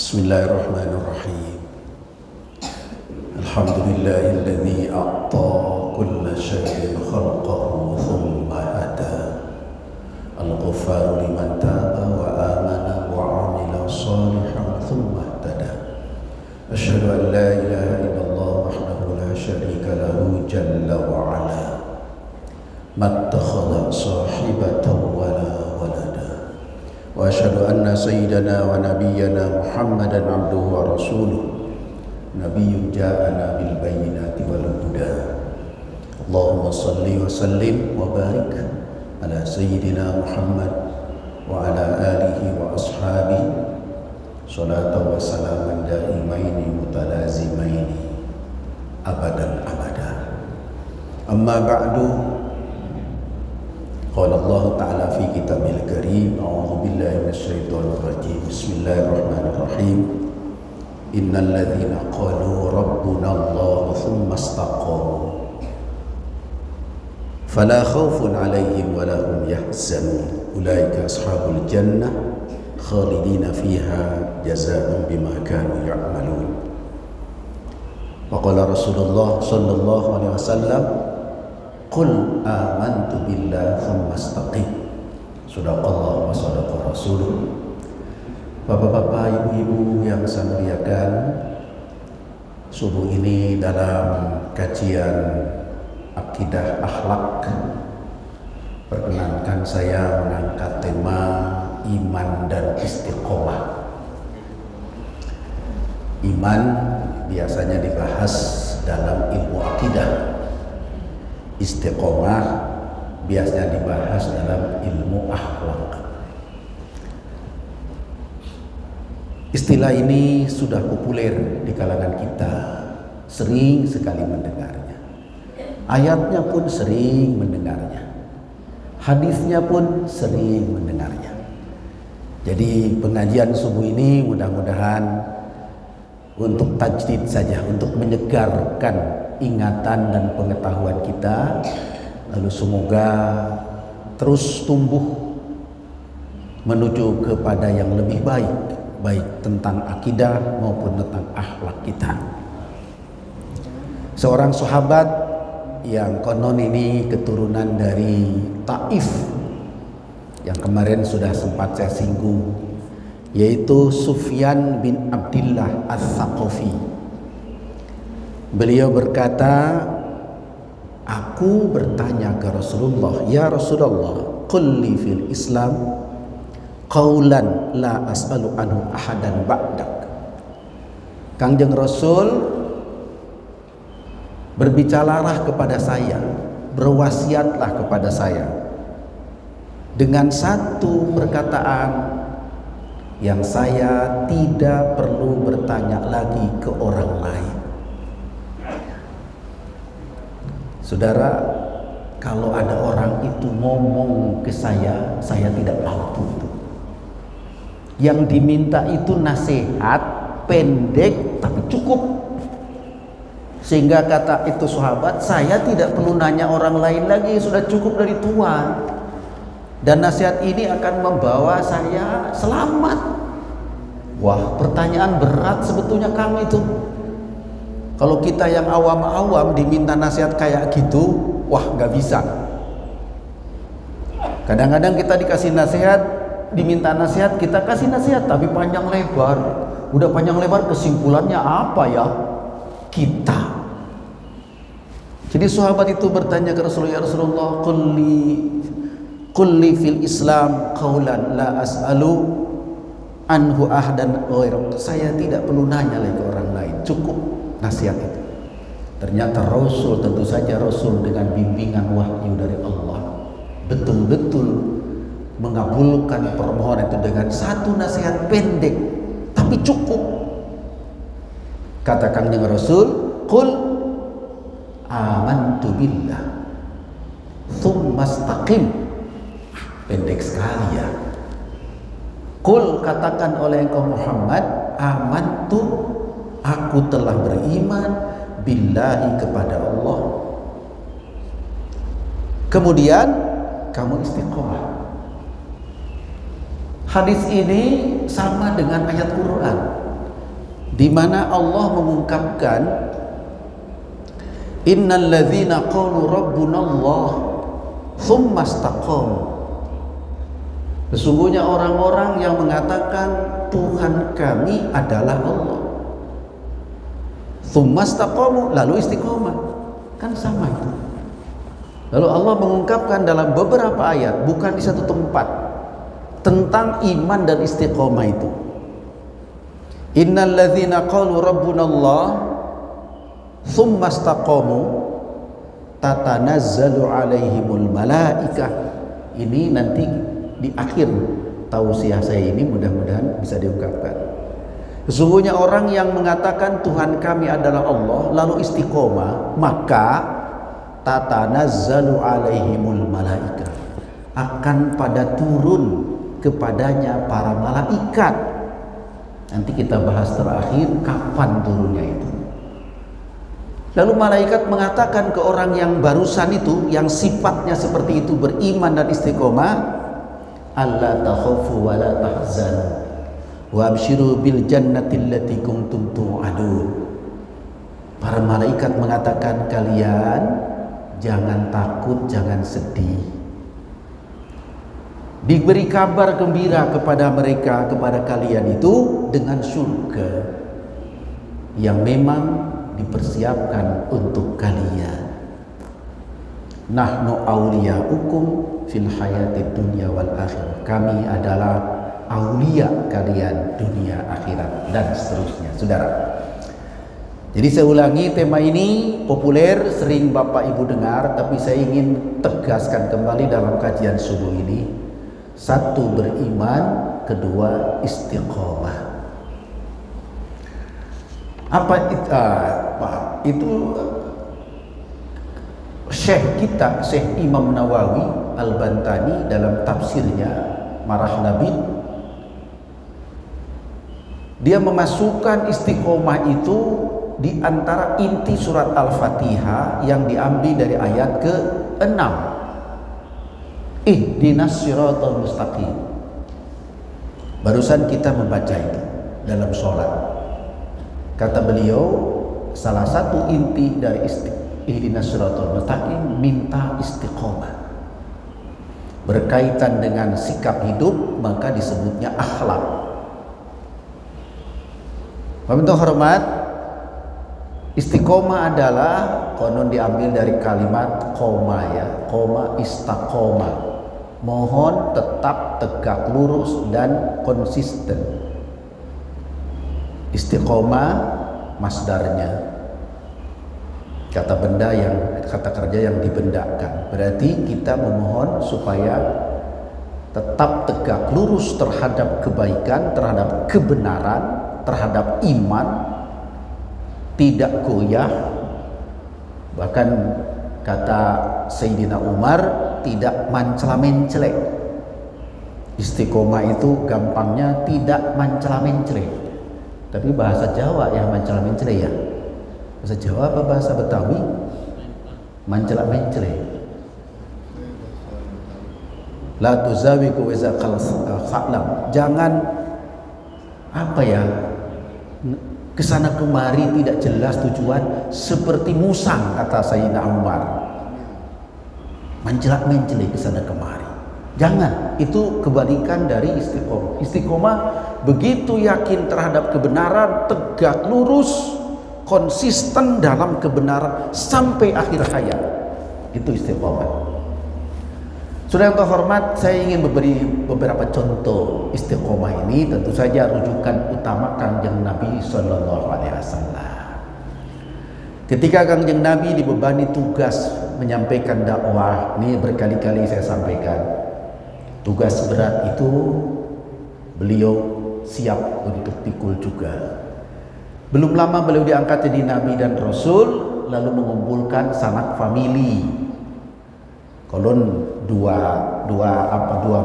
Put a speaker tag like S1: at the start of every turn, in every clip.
S1: Bismillahirrahmanirrahim. Alhamdulillahilladzi a'ta kulla syai'in khalqahu thumma hada. Al-Ghaffar liman taba wa amana wa 'amila shalihan thumma ihtada. Asyhadu an la ilaha illallah wahdahu la syarika lahu jalla wa 'ala. Mattakhadha sahibatan wa la walada. Wa asyhadu anna sayyidana wa nabiyyana Muhammadan abduhu wa rasuluh. Nabiyyun ja'ana bil bayyinati wal huda. Allahumma salli wa sallim wa barik ala sayyidina Muhammad wa ala alihi wa ashabihi salatan wa salaman daimaini mutalazimaini abadan abada. Amma ba'du. Qala Allah Ta'ala fi kitabil karim, a'udzu billahi minasyaitonir rajim. Bismillahirrahmanirrahim. Innal ladzina qalu rabbuna Allah tsumma istaqamu fala khaufun 'alaihim wa la hum yahzanun. Ulaika ashabul jannah khalidina fiha jazaa'an bima kanu ya'malun. Wa qala Rasulullah sallallahu alaihi wasallam, qul amantu billah tsumma istaqim. Sadaqallah wa sadaqa rasuluh. Bapak-bapak, ibu-ibu yang saya muliakan, subuh ini dalam kajian akidah akhlak, perkenankan saya mengangkat tema iman dan istiqomah. Iman biasanya dibahas dalam ilmu akidah. Istiqomah biasanya dibahas dalam ilmu akhlak. Istilah ini sudah populer di kalangan kita, sering sekali mendengarnya. Ayatnya pun sering mendengarnya. Hadisnya pun sering mendengarnya. Jadi pengajian subuh ini mudah-mudahan untuk tajdid saja, untuk menyegarkan ingatan dan pengetahuan kita, lalu semoga terus tumbuh menuju kepada yang lebih baik, baik tentang akidah maupun tentang akhlak kita. Seorang sahabat yang konon ini keturunan dari Taif, yang kemarin sudah sempat saya singgung, yaitu Sufyan bin Abdillah Ats-Tsaqafi. Beliau berkata, aku bertanya ke Rasulullah, ya Rasulullah, qul li fil Islam qaulan la as'alu anhu ahadan ba'dak. Kangjeng Rasul, berbicaralah kepada saya, berwasiatlah kepada saya dengan satu perkataan yang saya tidak perlu bertanya lagi ke orang lain. Saudara, kalau ada orang itu ngomong ke saya tidak mampu itu. Yang diminta itu nasihat pendek tapi cukup. Sehingga kata itu sahabat, saya tidak perlu nanya orang lain lagi, sudah cukup dari Tuhan. Dan nasihat ini akan membawa saya selamat. Wah, pertanyaan berat sebetulnya kami itu. Kalau kita yang awam-awam diminta nasihat kayak gitu, wah gak bisa. Kadang-kadang kita dikasih nasihat, diminta nasihat, kita kasih nasihat tapi panjang lebar. Udah panjang lebar, kesimpulannya apa ya? Kita. Jadi sahabat itu bertanya ke Rasulullah, ya Rasulullah, qulli fil Islam qaulan la as'alu anhu ahdan ghairak. Saya tidak perlu nanya lagi ke orang lain, cukup nasihat itu. Ternyata Rasul, tentu saja Rasul dengan bimbingan wahyu dari Allah, betul-betul mengabulkan permohonan itu dengan satu nasihat pendek tapi cukup. Kata Kangjeng Rasul, qul amantu billah tsumma istaqim. Pendek sekali ya. Qul, katakan oleh engkau Muhammad, amantu, aku telah beriman billahi, kepada Allah. Kemudian kamu istiqomah. Hadis ini sama dengan ayat Quran. di mana Allah mengungkapkan innal ladzina qalu rabbunallah tsumma istaqamu. Sesungguhnya orang-orang yang mengatakan Tuhan kami adalah Allah, tsumma istaqamu, lalu istiqomah, kan sama itu. Lalu Allah mengungkapkan dalam beberapa ayat, bukan di satu tempat, tentang iman dan istiqomah itu. Innal ladzina qalu rabbunallah tsumma istaqamu tatanazzalu alaihimul malaikah. Ini nanti di akhir tausiah saya ini mudah-mudahan bisa diungkapkan. Sesungguhnya orang yang mengatakan Tuhan kami adalah Allah lalu istiqomah, maka tatanazzalu alaihimul malaikah, akan pada turun kepadanya para malaikat. Nanti kita bahas terakhir kapan turunnya itu. Lalu malaikat mengatakan ke orang yang barusan itu, yang sifatnya seperti itu, beriman dan istiqomah, alla takhafu wa la tahzanu wa abshiru bil jannati allati kuntum tu'adun. Para malaikat mengatakan, kalian jangan takut, jangan sedih, diberi kabar gembira kepada mereka, kepada kalian itu dengan surga yang memang dipersiapkan untuk kalian. Nahnu awliya'ukum fil hayatid dunya wal akhirah. Kami adalah aulia kalian dunia akhirat, dan seterusnya. Saudara, jadi saya ulangi, tema ini populer, sering Bapak Ibu dengar, tapi saya ingin tegaskan kembali dalam kajian subuh ini. Satu, beriman. Kedua, istiqomah. Apa itu? Syekh kita, Syekh Imam Nawawi Al-Bantani dalam tafsirnya Marah Nabi, dia memasukkan istiqomah itu di antara inti surat Al-Fatihah yang diambil dari ayat ke-6. Ihdinas siratal mustaqim. Barusan kita membaca itu dalam sholat. Kata beliau, salah satu inti dari ihdinas siratal mustaqim, minta istiqomah. Berkaitan dengan sikap hidup, maka disebutnya akhlak. Pemirsa hormat, istiqomah adalah konon diambil dari kalimat koma, ya, koma istaqoma, mohon tetap tegak lurus dan konsisten. Istiqomah masdarnya, kata benda yang, kata kerja yang dibendakan. Berarti kita memohon supaya tetap tegak lurus terhadap kebaikan, terhadap kebenaran, terhadap iman, tidak goyah. Bahkan kata Sayyidina Umar, tidak mencela-mencela. Istiqomah itu gampangnya tidak mencela-mencela. Tapi bahasa Jawa yang mencela-mencela, ya. Bahasa Jawa apa bahasa Betawi? Mencela-mencela. La tuzawiku wa zakal. Jangan apa ya, kesana kemari tidak jelas tujuan, seperti musang, kata Sayyidina Umar. Mencela-mencela kesana kemari. Jangan, itu kebalikan dari istiqomah. Istiqomah begitu yakin terhadap kebenaran, tegak lurus, konsisten dalam kebenaran sampai akhir hayat. Itu istiqomah. Saudara yang terhormat, saya ingin memberi beberapa contoh istiqomah ini. Tentu saja rujukan utama Kanjeng Nabi Sallallahu Alaihi Wasallam. Ketika Kanjeng Nabi dibebani tugas menyampaikan dakwah, ini berkali-kali saya sampaikan, tugas berat itu beliau siap untuk pikul juga. Belum lama beliau diangkat jadi Nabi dan Rasul, lalu mengumpulkan sanak famili. Kolon dua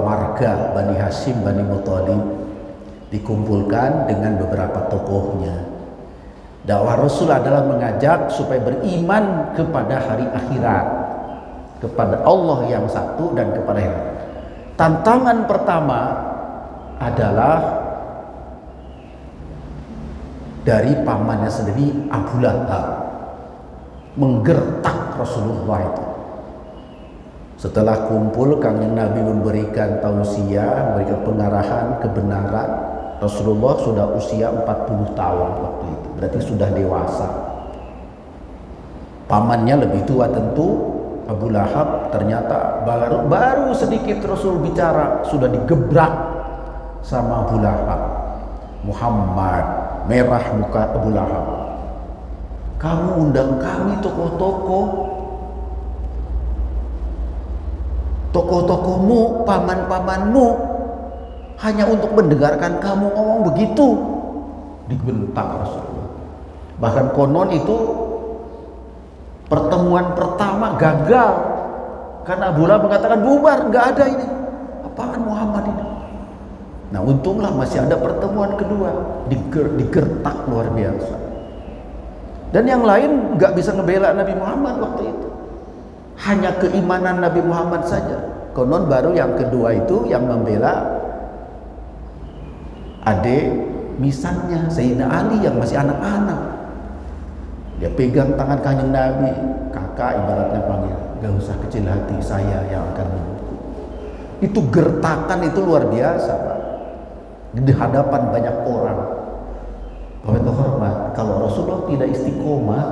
S1: marga, Bani Hashim, Bani Muthalib, dikumpulkan dengan beberapa tokohnya. Dakwah Rasul adalah mengajak supaya beriman kepada hari akhirat, kepada Allah yang satu dan kepada yang lain. Tantangan pertama adalah dari pamannya sendiri Abu Lahab menggertak Rasulullah itu. Setelah kumpul, Kanjeng Nabi memberikan tausiah, memberikan pengarahan kebenaran. Rasulullah sudah usia 40 tahun waktu itu, berarti sudah dewasa. Pamannya lebih tua tentu, Abu Lahab. Ternyata baru sedikit Rasul bicara sudah digebrak sama Abu Lahab. Muhammad, merah muka Abu Lahab. Kamu undang kami tokoh-tokohmu, paman-pamanmu hanya untuk mendengarkan kamu ngomong begitu. Dibentak Rasulullah. Bahkan konon itu pertemuan pertama gagal karena Abu Lahab mengatakan bubar, nggak ada ini. Apaan Muhammad ini? Nah, untunglah masih ada pertemuan kedua, digertak luar biasa. Dan yang lain nggak bisa ngebela Nabi Muhammad waktu itu. Hanya keimanan Nabi Muhammad saja. Konon baru yang kedua itu yang membela adik misannya Sayyidina Ali yang masih anak-anak. Dia pegang tangan Kanjeng Nabi, kakak ibaratnya panggil, gak usah kecil hati, saya yang akan menunggu. Itu gertakan itu luar biasa, Pak. Di hadapan banyak orang. Bapak terhormat, kalau Rasulullah tidak istiqomah,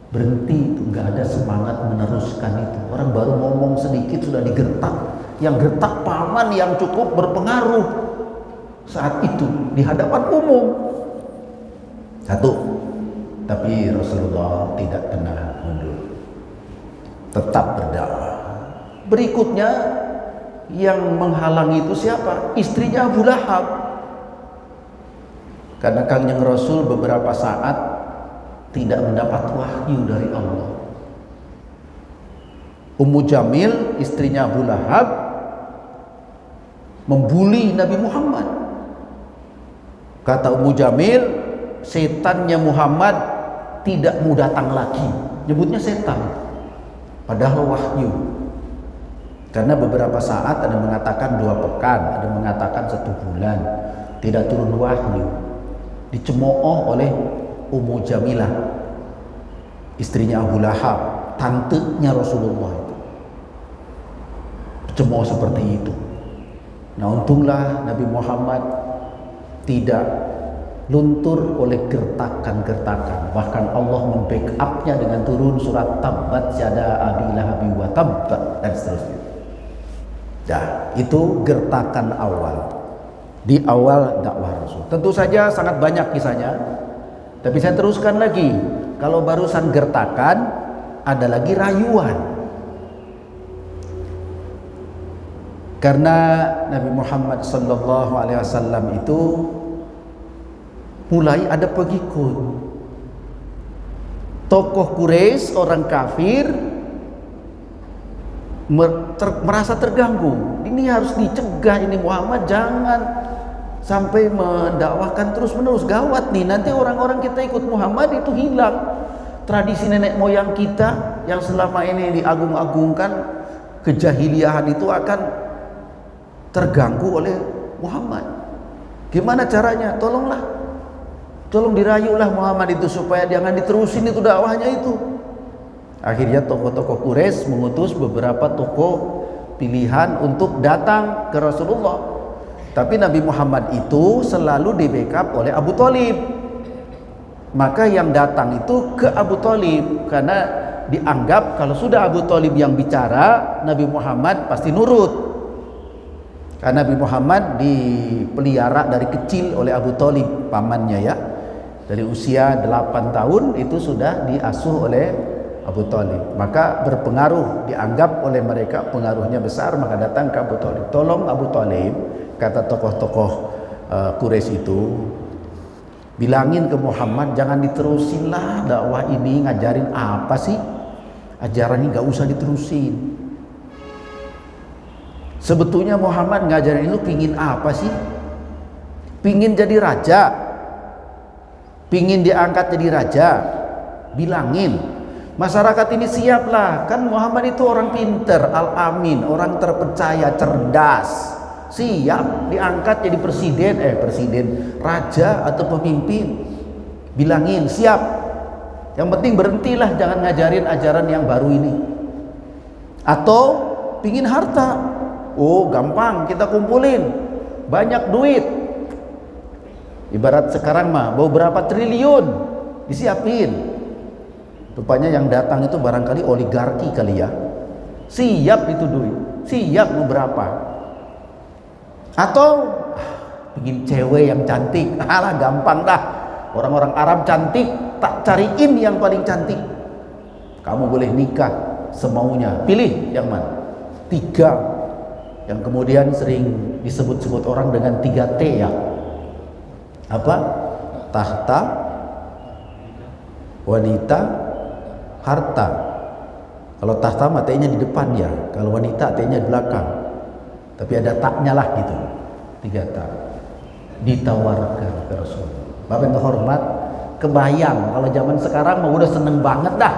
S1: berhenti itu, nggak ada semangat meneruskan itu. Orang baru ngomong sedikit sudah digertak. Yang gertak paman yang cukup berpengaruh saat itu di hadapan umum. Satu, tapi Rasulullah tidak pernah mundur, tetap berdakwah. Berikutnya yang menghalangi itu siapa? Istrinya Abu Lahab. Karena Kanjeng Rasul beberapa saat tidak mendapat wahyu dari Allah. Ummu Jamil, istrinya Abu Lahab, membuli Nabi Muhammad. Kata Ummu Jamil, setannya Muhammad tidak mau datang lagi. Nyebutnya setan, padahal wahyu. Karena beberapa saat ada mengatakan 2 pekan, ada mengatakan 1 bulan tidak turun wahyu. Dicemooh oleh Ummu Jamilah, istrinya Abu Lahab, tantenya Rasulullah itu. Dicemooh seperti itu. Nah, untunglah Nabi Muhammad tidak luntur oleh gertakan-gertakan. Bahkan Allah membackupnya dengan turun surat Tabbat yada abi lahabi wa tabb dan seterusnya. Nah, itu gertakan awal di awal dakwah Rasul. Tentu saja sangat banyak kisahnya, tapi saya teruskan lagi. Kalau barusan gertakan, ada lagi rayuan. Karena Nabi Muhammad SAW itu mulai ada pengikut. Tokoh Quraisy, orang kafir, merasa terganggu. Ini harus dicegah, ini Muhammad jangan sampai mendakwahkan terus menerus. Gawat nih, nanti orang-orang kita ikut Muhammad itu hilang. Tradisi nenek moyang kita yang selama ini diagung-agungkan, kejahiliahan itu akan terganggu oleh Muhammad. Gimana caranya? Tolong dirayulah Muhammad itu supaya jangan diterusin itu dakwahnya itu. Akhirnya tokoh-tokoh Quraisy mengutus beberapa tokoh pilihan untuk datang ke Rasulullah. Tapi Nabi Muhammad itu selalu di-backup oleh Abu Thalib. Maka yang datang itu ke Abu Thalib, karena dianggap kalau sudah Abu Thalib yang bicara, Nabi Muhammad pasti nurut. Karena Nabi Muhammad dipelihara dari kecil oleh Abu Thalib, pamannya ya. Dari usia 8 tahun itu sudah diasuh oleh Abu Thalib. Maka berpengaruh, dianggap oleh mereka pengaruhnya besar, maka datang ke Abu Thalib. Tolong Abu Thalib, kata tokoh-tokoh Quraisy itu, bilangin ke Muhammad jangan diterusin lah dakwah ini. Ngajarin apa sih? Ajaran ini gak usah diterusin. Sebetulnya Muhammad ngajarin itu pingin apa sih? Pingin jadi raja? Pingin diangkat jadi raja? Bilangin masyarakat ini siaplah. Kan Muhammad itu orang pinter, al-amin, orang terpercaya, cerdas. siap diangkat jadi presiden, raja atau pemimpin, bilangin siap. Yang penting berhentilah, jangan ngajarin ajaran yang baru ini. Atau pingin harta, oh gampang, kita kumpulin banyak duit. Ibarat sekarang mah mau berapa triliun disiapin. Rupanya yang datang itu barangkali oligarki kali ya. Siap itu duit, siap mau berapa. Atau pingin cewek yang cantik, alah gampang dah. Orang-orang Arab cantik, tak cariin yang paling cantik. Kamu boleh nikah semaunya, pilih yang mana. 3 yang kemudian sering disebut-sebut orang dengan 3T ya. Apa? Tahta, wanita, harta. Kalau tahta matanya di depan ya, kalau wanita T-nya di belakang. Tapi ada taknya lah gitu. 3 tak. Ditawarkan ke Rasul. Bapak yang terhormat, kebayang kalau zaman sekarang mau udah seneng banget dah.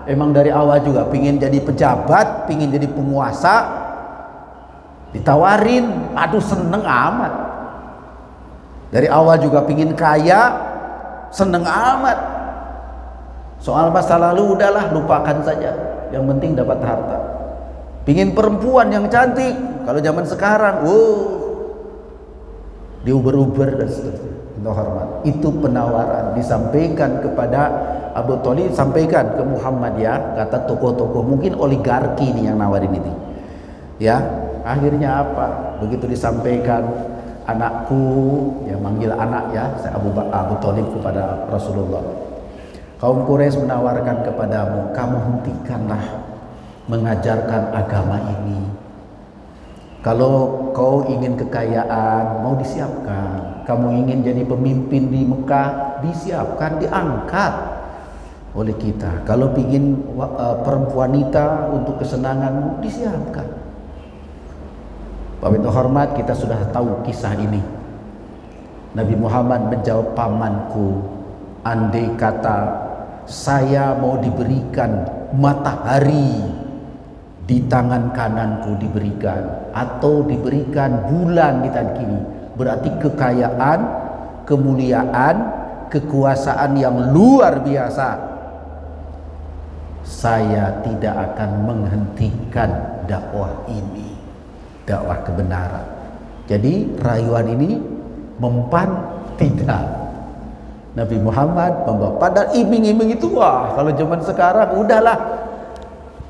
S1: Emang dari awal juga pingin jadi pejabat, pingin jadi penguasa, ditawarin, aduh seneng amat. Dari awal juga pingin kaya, seneng amat. Soal masa lalu udahlah, lupakan saja. Yang penting dapat harta. Pingin perempuan yang cantik, kalau zaman sekarang, diuber-uber dan seterusnya. Hormat. Itu penawaran disampaikan kepada Abu Thalib, sampaikan ke Muhammad ya, kata tokoh-tokoh, mungkin oligarki nih yang nawarin ini. Ya, akhirnya apa? Begitu disampaikan, anakku, yang manggil anak ya, Abu Thalib kepada Rasulullah. Kaum Quraisy menawarkan kepadamu, kamu hentikanlah mengajarkan agama ini. Kalau kau ingin kekayaan, mau disiapkan. Kamu ingin jadi pemimpin di Mekah, disiapkan, diangkat oleh kita. Kalau ingin perempuan wanita untuk kesenanganmu, disiapkan. Bapak hormat, kita sudah tahu kisah ini. Nabi Muhammad menjawab, pamanku, andai kata saya mau diberikan matahari di tangan kananku diberikan, atau diberikan bulan di tangan kiri, berarti kekayaan, kemuliaan, kekuasaan yang luar biasa. Saya tidak akan menghentikan dakwah ini, dakwah kebenaran. Jadi rayuan ini mempan tidak. Nabi Muhammad membawa, padahal iming-iming itu wah, kalau zaman sekarang udahlah,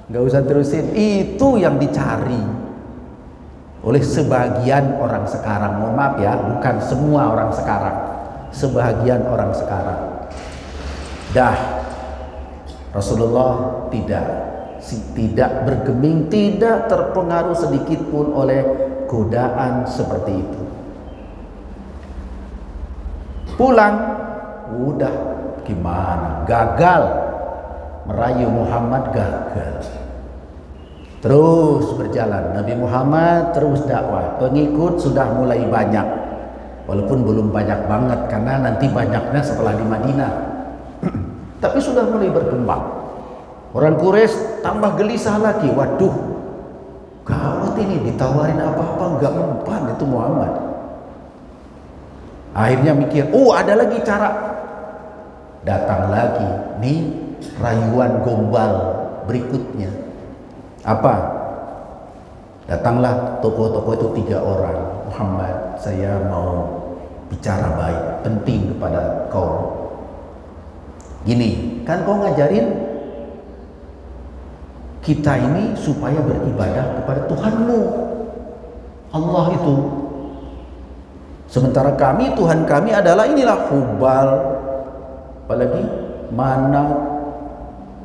S1: nggak usah terusin. Itu yang dicari oleh sebagian orang sekarang. Mohon maaf ya, bukan semua orang sekarang, sebagian orang sekarang. Rasulullah tidak bergeming, tidak terpengaruh sedikit pun oleh godaan seperti itu. Pulang, udah gimana? Gagal merayu Muhammad, gagal. Terus berjalan, Nabi Muhammad terus dakwah, pengikut sudah mulai banyak, walaupun belum banyak banget karena nanti banyaknya setelah di Madinah. Tapi sudah mulai berkembang. Orang Quraisy tambah gelisah lagi, waduh, gawat ini, ditawarin apa-apa nggak mempan itu Muhammad. Akhirnya mikir, ada lagi cara. Datang lagi nih rayuan gombal berikutnya. Apa? Datanglah tokoh-tokoh itu 3 orang. Muhammad, saya mau bicara baik, penting kepada kau. Gini, kan kau ngajarin kita ini supaya beribadah kepada Tuhanmu, Allah itu. Sementara kami, Tuhan kami adalah inilah Hubal, apalagi Manat,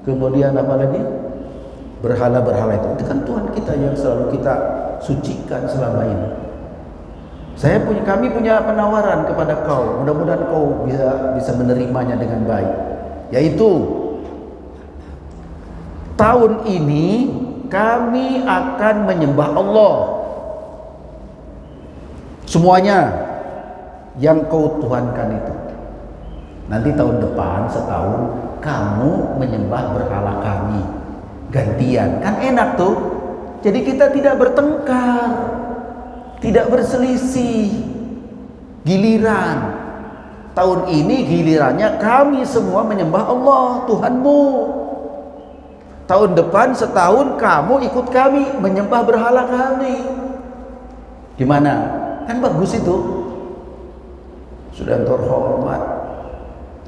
S1: kemudian apalagi berhala-berhala itu kan Tuhan kita yang selalu kita sucikan selama ini. Kami punya penawaran kepada kau, mudah-mudahan kau bisa menerimanya dengan baik, yaitu tahun ini kami akan menyembah Allah semuanya yang kau tuhankan itu. Nanti tahun depan setahun kamu menyembah berhala kami, gantian, kan enak tuh. Jadi kita tidak bertengkar, tidak berselisih. Giliran tahun ini gilirannya kami semua menyembah Allah Tuhanmu. Tahun depan setahun kamu ikut kami menyembah berhala kami. Gimana? Kan bagus itu. Sudah terhormat.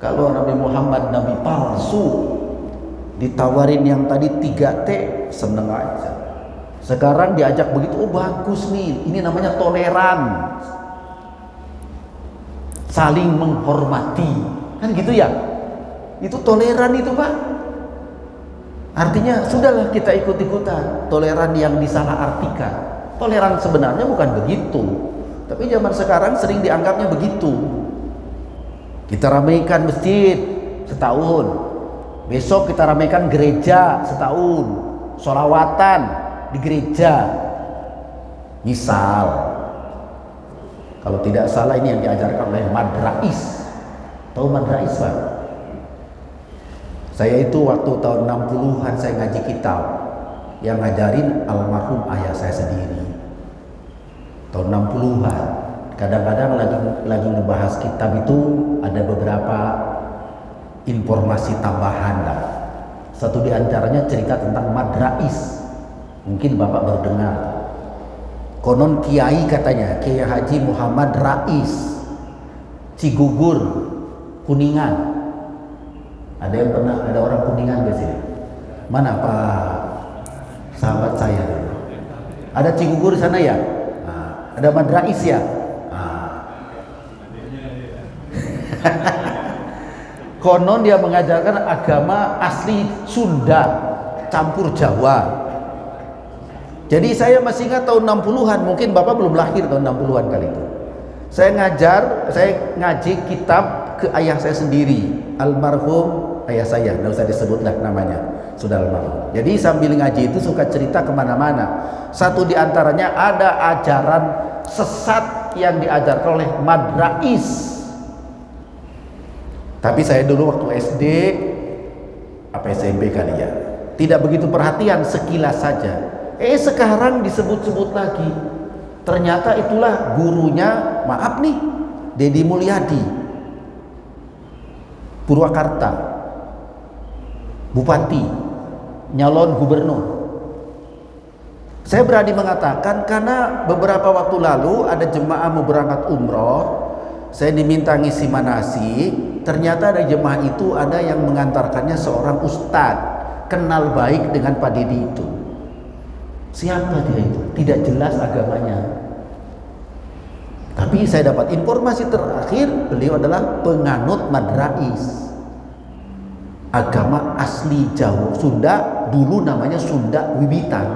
S1: Kalau Nabi Muhammad Nabi palsu, ditawarin yang tadi 3T seneng aja. Sekarang diajak begitu, oh bagus nih, ini namanya toleran, saling menghormati, kan gitu ya. Itu toleran itu Pak. Artinya sudahlah kita ikut-ikutan. Toleran yang disalahartikan. Toleran sebenarnya bukan begitu, tapi zaman sekarang sering dianggapnya begitu. Kita ramaikan masjid setahun, besok kita ramaikan gereja setahun, sholawatan di gereja. Misal, kalau tidak salah ini yang diajarkan oleh Madrais. Tahu Madrais Pak? Saya itu waktu tahun 60-an saya ngaji kitab, yang ngajarin almarhum ayah saya sendiri. Tahun 60-an, kadang-kadang lagi ngebahas kitab itu ada beberapa informasi tambahan lah. Satu di antaranya cerita tentang Madrais. Mungkin Bapak baru dengar. Konon kiai katanya, Kiai Haji Muhammad Rais, Cigugur, Kuningan. Ada yang pernah, ada orang Kuningan di sini? Mana Pak? Sahabat saya. Ada Cigugur sana ya? Nah, ada Madrais ya? Nah. Konon dia mengajarkan agama asli Sunda campur Jawa. Jadi saya masih ingat tahun 60-an, mungkin Bapak belum lahir tahun 60-an kali itu. Saya ngaji kitab ke ayah saya sendiri, almarhum ayah saya, nggak usah disebutlah namanya, sudah almarhum. Jadi sambil ngaji itu suka cerita kemana-mana. Satu di antaranya ada ajaran sesat yang diajarkan oleh Madrais. Tapi saya dulu waktu SD apa SMP kali ya, tidak begitu perhatian, sekilas saja. Sekarang disebut-sebut lagi. Ternyata itulah gurunya, maaf nih, Dedi Mulyadi, Purwakarta, Bupati, nyalon gubernur. Saya berani mengatakan karena beberapa waktu lalu ada jemaah mau berangkat umroh, saya diminta ngisi manasik. Ternyata ada jemaah itu ada yang mengantarkannya seorang ustadz kenal baik dengan Pak Dedi itu. Siapa dia itu? Tidak jelas agamanya. Tapi saya dapat informasi terakhir, beliau adalah penganut Madrais. Agama asli Jawa, Sunda, dulu namanya Sunda Wiwitan.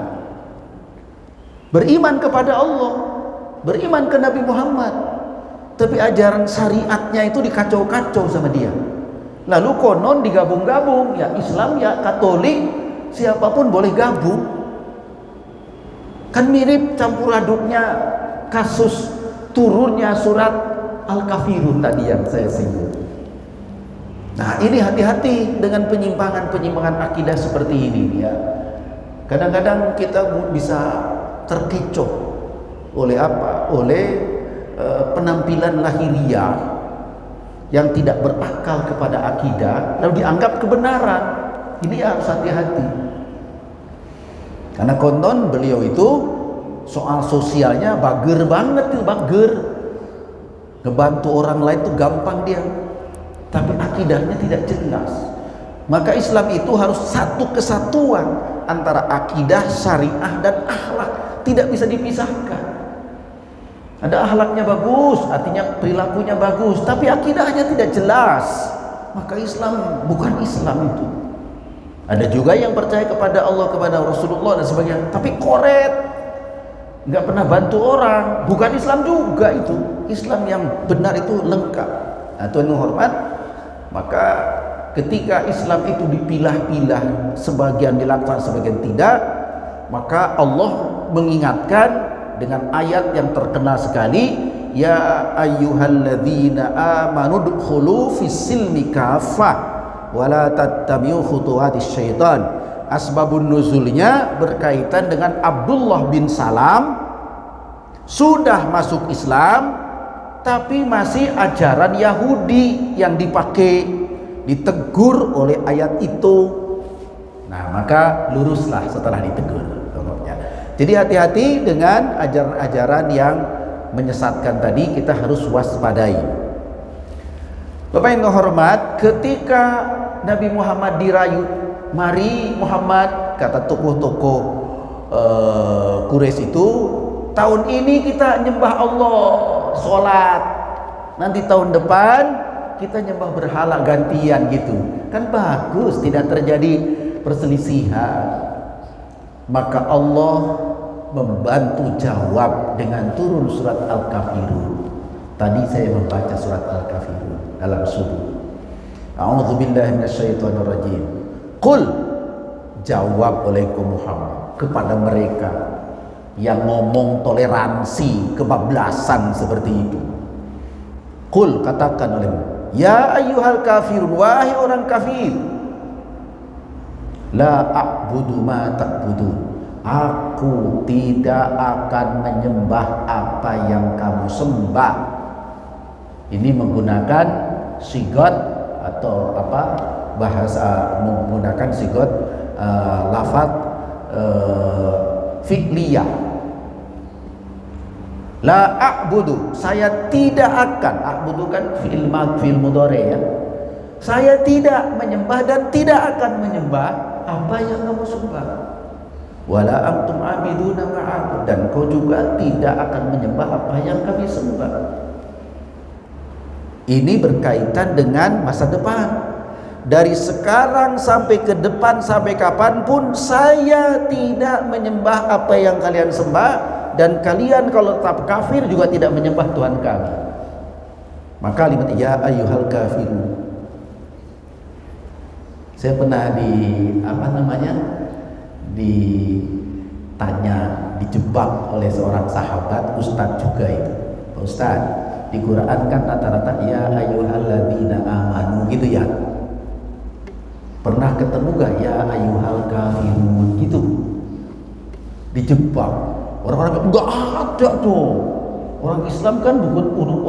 S1: Beriman kepada Allah, beriman ke Nabi Muhammad. Tapi ajaran syariatnya itu dikacau-kacau sama dia. Lalu konon digabung-gabung, ya Islam ya Katolik, siapapun boleh gabung. Kan mirip campur aduknya kasus turunnya surat Al-Kafirun tadi yang saya singgung. Nah ini hati-hati dengan penyimpangan-penyimpangan akidah seperti ini ya. Kadang-kadang kita bisa terkecoh oleh apa? Oleh penampilan lahiriah yang tidak berakal kepada akidah lalu dianggap kebenaran. Ini harus hati-hati. Karena konon beliau itu soal sosialnya bager banget tuh, bager. Ngebantu orang lain tuh gampang dia. Tapi akidahnya tidak jelas. Maka Islam itu harus satu kesatuan antara akidah, syariah dan akhlak, tidak bisa dipisahkan. Ada akhlaknya bagus, artinya perilakunya bagus, tapi akidahnya tidak jelas. Maka Islam bukan Islam itu. Ada juga yang percaya kepada Allah, kepada Rasulullah dan sebagainya, tapi koret, nggak pernah bantu orang. Bukan Islam juga itu. Islam yang benar itu lengkap. Nah, Tuhan hormat. Maka ketika Islam itu dipilah-pilah, sebagian dilakukan, sebagian tidak, maka Allah mengingatkan dengan ayat yang terkenal sekali, ya ayyuhalladzina amanu dukhulu fis-silmi kafah wala tattabi'u khutuwatis syaitan. Asbabun nuzulnya berkaitan dengan Abdullah bin Salam sudah masuk Islam tapi masih ajaran Yahudi yang dipakai, ditegur oleh ayat itu. Nah, maka luruslah setelah ditegur. Jadi hati-hati dengan ajaran-ajaran yang menyesatkan tadi, kita harus waspadai. Bapak yang hormat, ketika Nabi Muhammad dirayu, mari Muhammad, kata tokoh-tokoh Quraisy itu, tahun ini kita nyembah Allah, sholat, nanti tahun depan kita nyembah berhala gantian gitu. Kan bagus, tidak terjadi perselisihan. Maka Allah membantu jawab dengan turun surat Al-Kafirun. Tadi saya membaca surat Al-Kafirun dalam subuh. A'udzubillahi minasyaitonirrajim. Qul, jawab olehku Muhammad kepada mereka yang ngomong toleransi, kebablasan seperti itu. Qul, katakan olehmu, ya ayyuhal kafirun, wahai orang kafir, la a'budu ma ta'budun, aku tidak akan menyembah apa yang kamu sembah. Ini menggunakan sigot atau apa, bahasa menggunakan sigot lafaz fi'liyah. La a'budu, saya tidak akan, a'budu kan fi'il mudhari ya, saya tidak menyembah dan tidak akan menyembah apa yang kamu sembah. Wala antum abiduna ma'abud, dan kau juga tidak akan menyembah apa yang kami sembah. Ini berkaitan dengan masa depan. Dari sekarang sampai ke depan, sampai kapanpun, saya tidak menyembah apa yang kalian sembah, dan kalian kalau tetap kafir juga tidak menyembah Tuhan kami. Maka kalimat ya ayyuhal kafirun, saya pernah ditanya, dijebak oleh seorang sahabat, ustadz juga itu. Pak Ustadz, di Quran kan rata-rata ya ayyuhalladzina amanu gitu ya. Pernah ketemu gak ya ayyuhal kafirun gitu? Dijebak. Orang-orang enggak ada tuh. Orang Islam kan bukan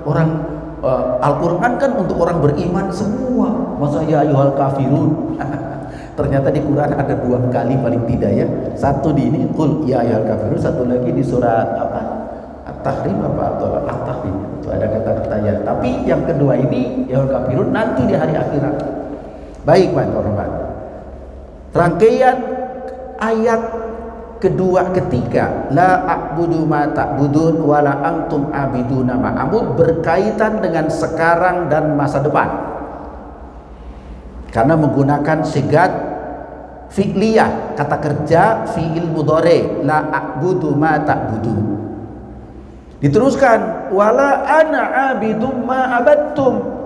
S1: orang Al-Quran kan untuk orang beriman semua. Masa ya ayyuhal kafirun? Ternyata di Quran ada 2 kali paling tidak ya. Satu di ini qul ya ayyuhal kafirun, satu lagi di surat apa? At-Tahrim atau At-Tahrim. Itu ada kata-kata ya. Tapi yang kedua ini ya ayyuhal kafirun nanti di hari akhirat. Baik, Pak Hormat. Rangkaian ayat kedua ketiga, la a'budu ma ta'budun wala antum abiduna ma a'bud, berkaitan dengan sekarang dan masa depan. Karena menggunakan sigat fi'liyah, kata kerja fi'il mudhari, la a'budu ma ta'budun. Diteruskan wala ana abidum ma abattum.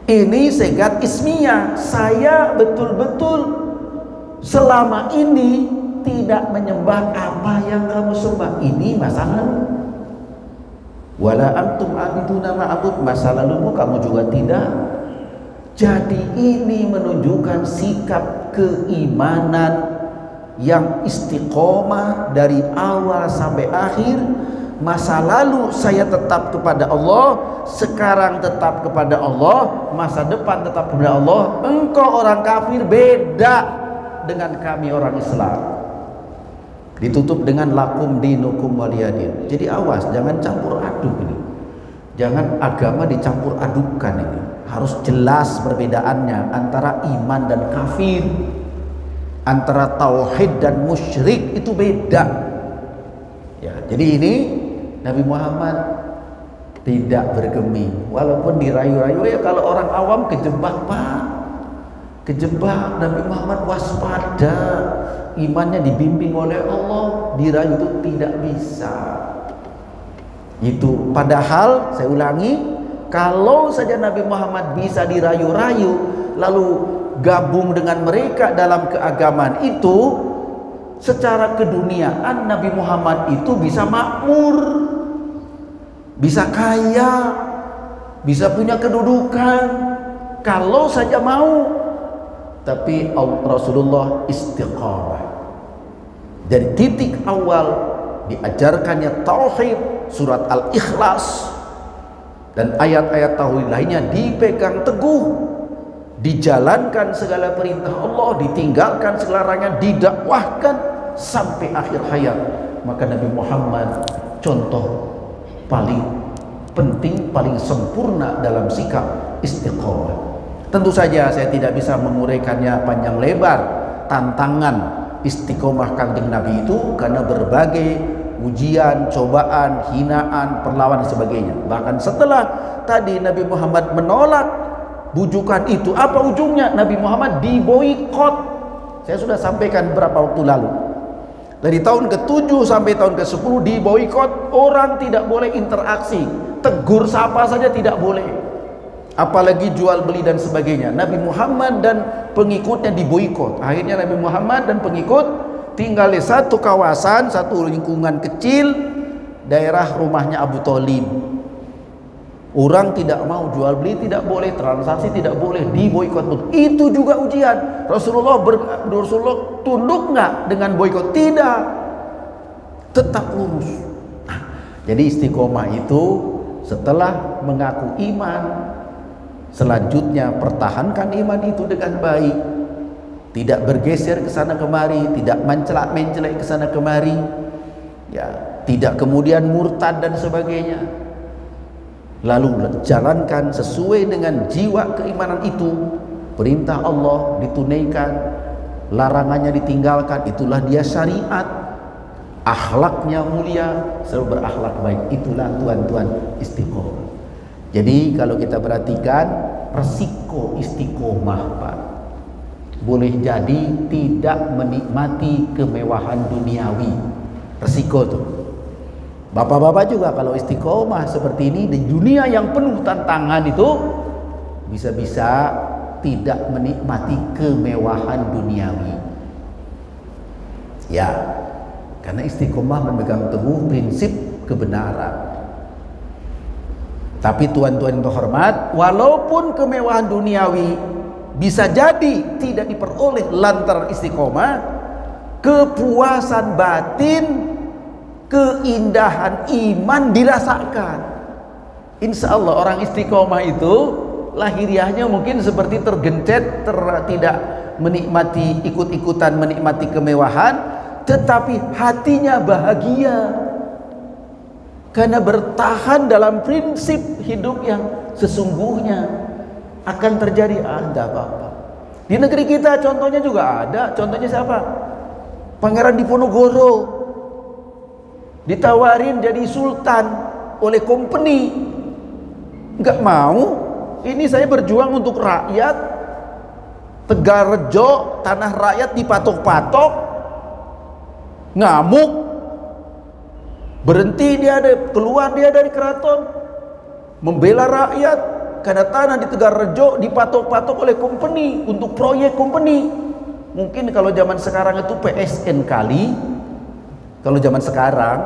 S1: Ini sigat ismiyah, saya betul-betul selama ini tidak menyembah apa yang kamu sembah. Ini masa lalu. Wala antum abiduna ma'abud, masa lalumu kamu juga tidak. Jadi ini menunjukkan sikap keimanan yang istiqomah dari awal sampai akhir. Masa lalu saya tetap kepada Allah, sekarang tetap kepada Allah, masa depan tetap kepada Allah. Engkau orang kafir beda dengan kami orang Islam. Ditutup dengan lakum dinukum waliyadin. Jadi awas, jangan campur aduk ini. Jangan agama dicampur adukan ini. Harus jelas perbedaannya antara iman dan kafir, antara tauhid dan musyrik, itu beda. Ya, jadi ini Nabi Muhammad tidak bergeming, walaupun dirayu-rayu. Ya kalau orang awam kejebak, Pak, kejebak. Nabi Muhammad waspada, imannya dibimbing oleh Allah, dirayu itu tidak bisa. Itu padahal saya ulangi, kalau saja Nabi Muhammad bisa dirayu-rayu lalu gabung dengan mereka dalam keagamaan itu, secara keduniaan Nabi Muhammad itu bisa makmur, bisa kaya, bisa punya kedudukan kalau saja mau. Tapi Rasulullah istiqamah dari titik awal diajarkannya tauhid, surat Al-Ikhlas dan ayat-ayat tauhid lainnya dipegang teguh, dijalankan segala perintah Allah, ditinggalkan segala larangan, didakwahkan sampai akhir hayat. Maka Nabi Muhammad contoh paling penting, paling sempurna dalam sikap istiqomah. Tentu saja saya tidak bisa menguraikannya panjang lebar tantangan istiqomah Kanjeng Nabi itu, karena berbagai ujian, cobaan, hinaan, perlawanan dan sebagainya. Bahkan setelah tadi Nabi Muhammad menolak bujukan itu, apa ujungnya? Nabi Muhammad diboikot. Saya sudah sampaikan beberapa waktu lalu. Dari tahun ke-7 sampai tahun ke-10 diboikot, orang tidak boleh interaksi, tegur sapa saja tidak boleh, apalagi jual beli dan sebagainya. Nabi Muhammad dan pengikutnya diboikot. Akhirnya Nabi Muhammad dan pengikut tinggal di satu kawasan, satu lingkungan kecil, daerah rumahnya Abu Thalib. Orang tidak mau jual beli, tidak boleh transaksi, tidak boleh, diboikot. Itu juga ujian. Rasulullah tunduk nggak dengan boikot? Tidak, tetap lurus. Nah, jadi istiqomah itu setelah mengaku iman, selanjutnya pertahankan iman itu dengan baik, tidak bergeser ke sana kemari, tidak mencelak-mencelek ke sana kemari, ya, tidak kemudian murtad dan sebagainya. Lalu jalankan sesuai dengan jiwa keimanan itu. Perintah Allah ditunaikan, larangannya ditinggalkan, itulah dia syariat. Akhlaknya mulia, selalu berakhlak baik, itulah tuan-tuan istiqomah. Jadi kalau kita perhatikan resiko istiqomah, Pak, boleh jadi tidak menikmati kemewahan duniawi. Resiko tuh. Bapak-bapak juga kalau istiqomah seperti ini di dunia yang penuh tantangan itu, bisa-bisa tidak menikmati kemewahan duniawi. Ya, karena istiqomah memegang teguh prinsip kebenaran. Tapi tuan-tuan yang terhormat, walaupun kemewahan duniawi bisa jadi tidak diperoleh lantaran istiqomah, kepuasan batin, keindahan iman dirasakan. Insya Allah orang istiqomah itu lahiriahnya mungkin seperti tergencet, tidak menikmati, ikut-ikutan menikmati kemewahan, tetapi hatinya bahagia karena bertahan dalam prinsip hidup yang sesungguhnya. Akan terjadi ada apa-apa. Di negeri kita contohnya juga ada. Contohnya siapa? Pangeran Diponegoro ditawarin jadi sultan oleh company, nggak mau. Ini saya berjuang untuk rakyat. Tegalrejo, tanah rakyat dipatok-patok, ngamuk, berhenti dia, keluar dia dari keraton, membela rakyat karena tanah di Tegalrejo dipatok-patok oleh company untuk proyek company. Mungkin kalau zaman sekarang itu PSN kali, kalau zaman sekarang,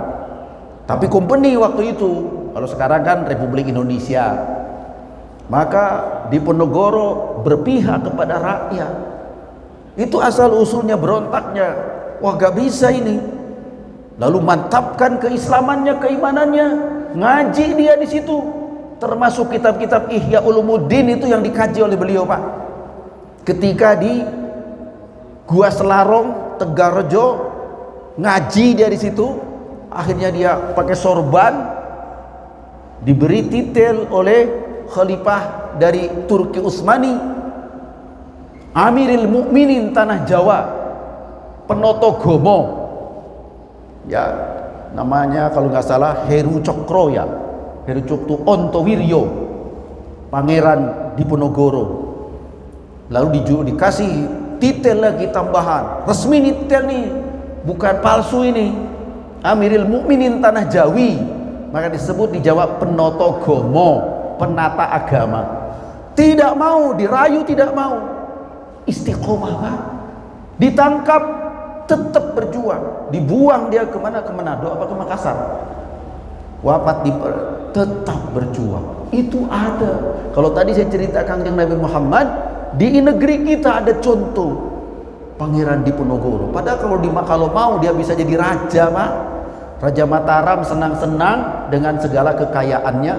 S1: tapi company waktu itu. Kalau sekarang kan Republik Indonesia. Maka Diponegoro berpihak kepada rakyat. Itu asal usulnya, berontaknya. Wah, gak bisa ini. Lalu mantapkan keislamannya, keimanannya, ngaji dia di situ. Termasuk kitab-kitab Ihya Ulumuddin itu yang dikaji oleh beliau, Pak. Ketika di Gua Selarong, Tegalrejo, ngaji dia di situ. Akhirnya dia pakai sorban, diberi titel oleh khalifah dari Turki Utsmani, Amiril Mukminin Tanah Jawa, Penotogomo. Ya, namanya kalau nggak salah Heru Cokro, ya, Heru Cokro Ontowiryo, Pangeran Diponegoro. Lalu dikasih titel lagi tambahan, resmi titel nih, bukan palsu ini, Amiril Mukminin Tanah Jawi. Maka disebut, dijawab Penotogomo, penata agama. Tidak mau, dirayu tidak mau. Istiqomah, Pak. Ditangkap, tetap berjuang. Dibuang dia kemana? Ke Manado apa ke Makassar? Wafat tetap berjuang. Itu ada. Kalau tadi saya ceritakan tentang Nabi Muhammad, di negeri kita ada contoh Pangeran Diponegoro. Padahal kalau mau dia bisa jadi raja, Pak. Raja Mataram senang-senang dengan segala kekayaannya?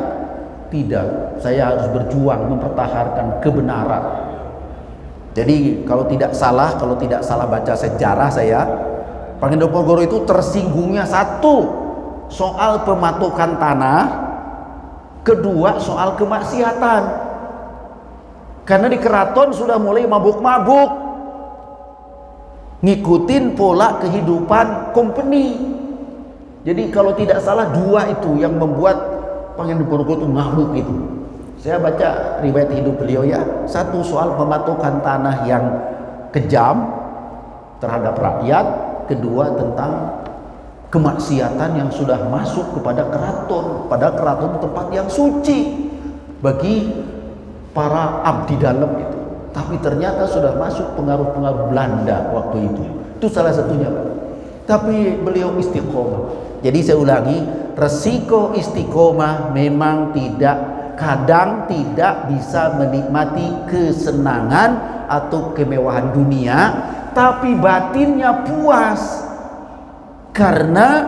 S1: Tidak. Saya harus berjuang mempertahankan kebenaran. Jadi kalau tidak salah baca sejarah saya, Pangendopogoro itu tersinggungnya satu, soal pematokan tanah, kedua soal kemaksiatan. Karena di keraton sudah mulai mabuk-mabuk, ngikutin pola kehidupan company. Jadi kalau tidak salah dua itu yang membuat Pangendopogoro itu mabuk itu. Saya baca riwayat hidup beliau ya. Satu soal pematokan tanah yang kejam terhadap rakyat. Kedua tentang kemaksiatan yang sudah masuk kepada keraton. Pada keraton tempat yang suci bagi para abdi dalam itu. Tapi ternyata sudah masuk pengaruh-pengaruh Belanda waktu itu. Itu salah satunya, Pak. Tapi beliau istiqomah. Jadi saya ulangi, resiko istiqomah memang kadang tidak bisa menikmati kesenangan atau kemewahan dunia, tapi batinnya puas karena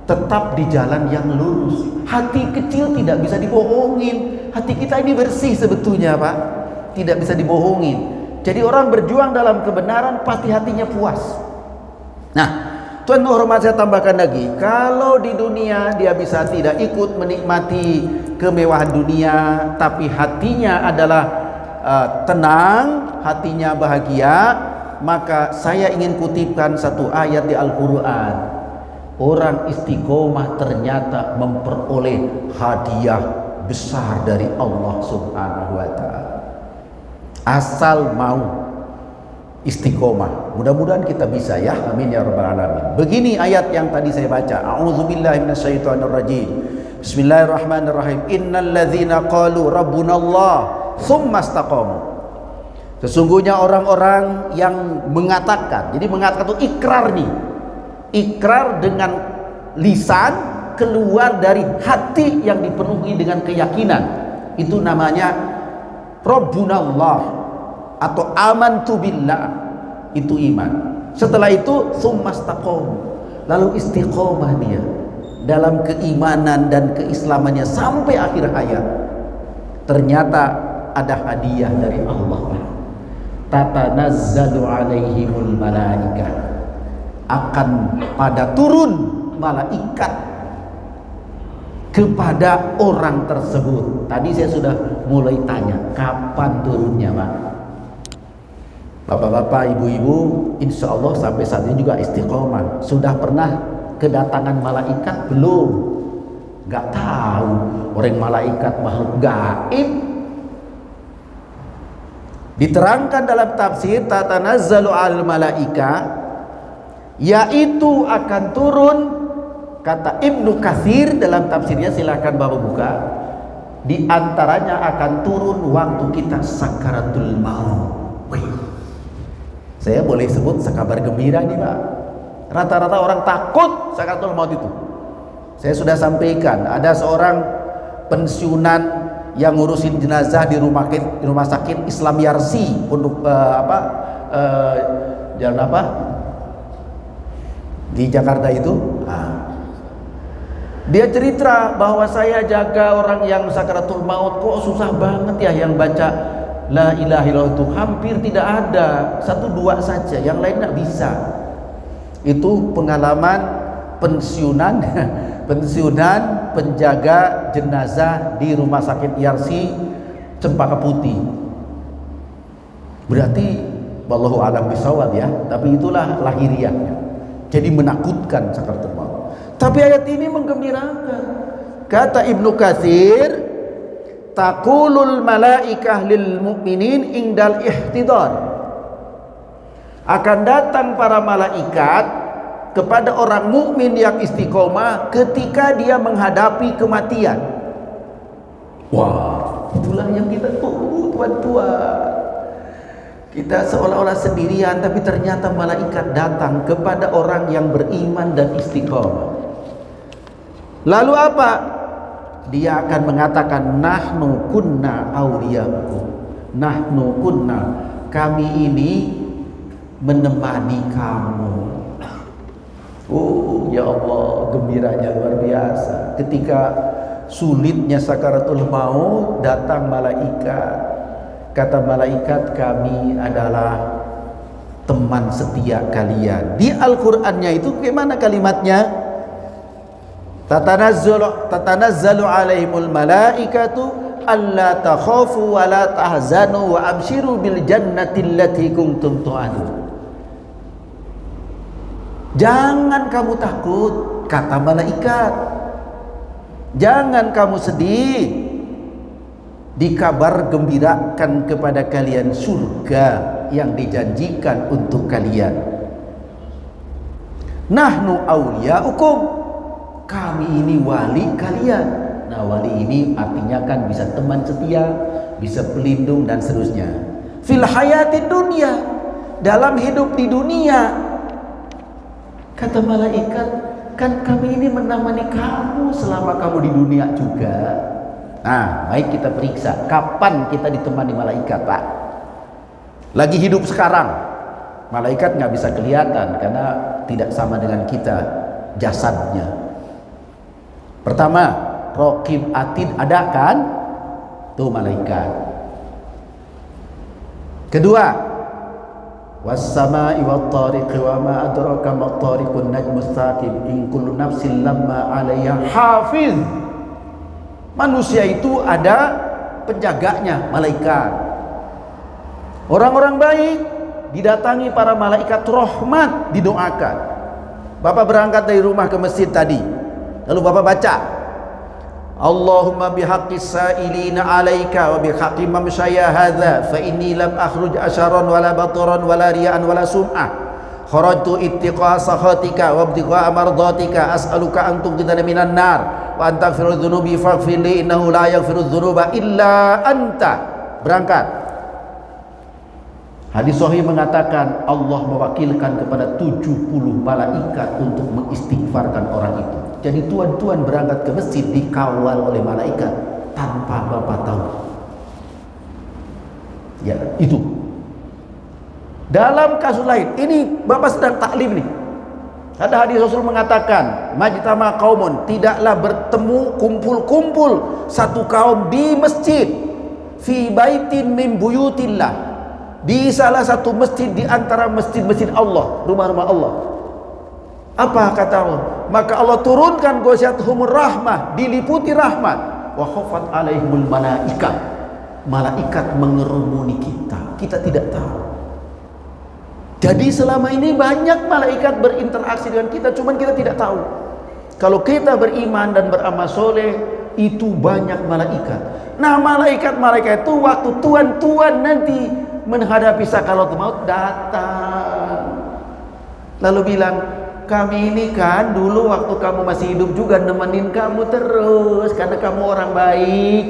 S1: tetap di jalan yang lurus. Hati kecil tidak bisa dibohongin. Hati kita ini bersih sebetulnya, Pak, tidak bisa dibohongin. Jadi orang berjuang dalam kebenaran pasti hatinya puas. Nah, Tuan hormat saya tambahkan lagi, kalau di dunia dia bisa tidak ikut menikmati kemewahan dunia, tapi hatinya adalah tenang, hatinya bahagia, maka saya ingin kutipkan satu ayat di Al-Quran. Orang istiqomah ternyata memperoleh hadiah besar dari Allah Subhanahu wa Ta'ala, asal mau istiqomah. Mudah-mudahan kita bisa ya, amin ya rabbal alamin. Begini ayat yang tadi saya baca, a'udzubillahi minasyaitonirrajim, bismillahirrahmanirrahim, innal ladzina qalu rabbunallah tsumma istaqamu. Sesungguhnya orang-orang yang mengatakan, jadi mengatakan itu ikrar nih, ikrar dengan lisan, keluar dari hati yang dipenuhi dengan keyakinan, itu namanya rabbunallah atau amantu billah, itu iman. Setelah itu tsumastaqom, lalu istiqomah dia dalam keimanan dan keislamannya sampai akhir hayat. Ternyata ada hadiah dari Allah. Tatanazzalu alaihimul malaikah, akan pada turun malaikat kepada orang tersebut. Tadi saya sudah mulai tanya, kapan turunnya, Pak? Bapak-bapak, ibu-ibu, insya Allah sampai saat ini juga istiqomah. Sudah pernah kedatangan malaikat belum? Gak tahu. Orang malaikat makhluk gaib. Diterangkan dalam tafsir tatanazzalu al malaika, yaitu akan turun, kata Ibnu Katsir dalam tafsirnya, silahkan Bapak buka. Di antaranya akan turun waktu kita sakaratul maut. Saya boleh sebut sekabar gembira nih, Pak. Rata-rata orang takut sakaratul maut itu. Saya sudah sampaikan, ada seorang pensiunan yang ngurusin jenazah di rumah sakit Islam Yarsi, pondok jalan apa? Di Jakarta itu. Dia cerita bahwa saya jaga orang yang sakaratul maut, kok susah banget ya yang baca La ilaha illallah itu hampir tidak ada, 1-2 saja, yang lain tidak bisa. Itu pengalaman pensiunan penjaga jenazah di rumah sakit Yarsi Cempaka Putih. Berarti wallahu a'lam bishawab ya, tapi itulah lahiriahnya. Jadi menakutkan sakaratul maut. Tapi ayat ini menggembirakan. Kata Ibnu Katsir, taqulul malaikah lil mu'minin indal ihtidar, akan datang para malaikat kepada orang mukmin yang istiqomah ketika dia menghadapi kematian. Wah, itulah yang kita tunggu, tuan-tuan. Kita seolah-olah sendirian, tapi ternyata malaikat datang kepada orang yang beriman dan istiqomah. Lalu apa? Dia akan mengatakan, nahnu kunna awliyakum, nahnu kunna, kami ini menemani kamu. Oh ya Allah, gembiranya luar biasa. Ketika sulitnya sakaratul maut, datang malaikat. Kata malaikat, kami adalah teman setia kalian. Di Al-Qur'annya itu bagaimana kalimatnya? Tatanazzalu alaihimul malaikatu alla takhafu wa la tahzanu wa abshiru bil jannati allati kuntum tu'adun. Jangan kamu takut, kata malaikat. Jangan kamu sedih. Dikabar gembirakan kepada kalian surga yang dijanjikan untuk kalian. Nahnu awliyaukum. Kami ini wali kalian. Nah, wali ini artinya kan bisa teman setia, bisa pelindung dan seterusnya. Fil hayati dunia, dalam hidup di dunia. Kata malaikat, kan kami ini menemani kamu selama kamu di dunia juga. Nah, baik kita periksa, kapan kita ditemani malaikat, Pak? Lagi hidup sekarang. Malaikat nggak bisa kelihatan karena tidak sama dengan kita jasadnya. Pertama, Raqib Atid ada kan? Tuh malaikat. Kedua, was-samaa'i wat-tariqi wa ma adraka mat-tariqun najmus tsaqib in kullu nafsin lamma 'alaiha hafiz. Manusia itu ada penjaganya, malaikat. Orang-orang baik didatangi para malaikat rahmat, didoakan. Bapak berangkat dari rumah ke masjid tadi, lalu Bapak baca Allahumma bihaqqis sa'ilina 'alaika wa bihaqqi mamsyaya hadza fa inni lam akhruj asharan wala bataran wala riya'an wala sum'ah kharajtu ittiqa sakhatika wa ibtigha mardatika as'aluka an tughfira minan nar wa an taghfira dzunubi faghfir li innahu la yaghfiru dzunuba illa anta. Berangkat. Hadis sahih mengatakan Allah mewakilkan kepada 70 malaikat untuk mengistighfarkan orang itu. Jadi tuan-tuan berangkat ke masjid dikawal oleh malaikat tanpa Bapak tahu. Ya, itu. Dalam kasus lain, ini Bapak sedang taklim nih. Ada hadis Rasul mengatakan, majtama qaumun, tidaklah bertemu kumpul-kumpul satu kaum di masjid fi baitin min buyutillah. Di salah satu masjid di antara masjid-masjid Allah, rumah-rumah Allah. Apa kata Allah? Maka Allah turunkan ghasyatuhumur rahmah, diliputi rahmat. Wa khafat alaihimul malaikat. Malaikat mengerumuni kita. Kita tidak tahu. Jadi selama ini banyak malaikat berinteraksi dengan kita, cuman kita tidak tahu. Kalau kita beriman dan beramal soleh, itu banyak malaikat. Nah, malaikat-malaikat itu waktu tuan-tuan nanti menghadapi sakaratul maut datang, lalu bilang, kami ini kan dulu waktu kamu masih hidup juga nemenin kamu terus karena kamu orang baik.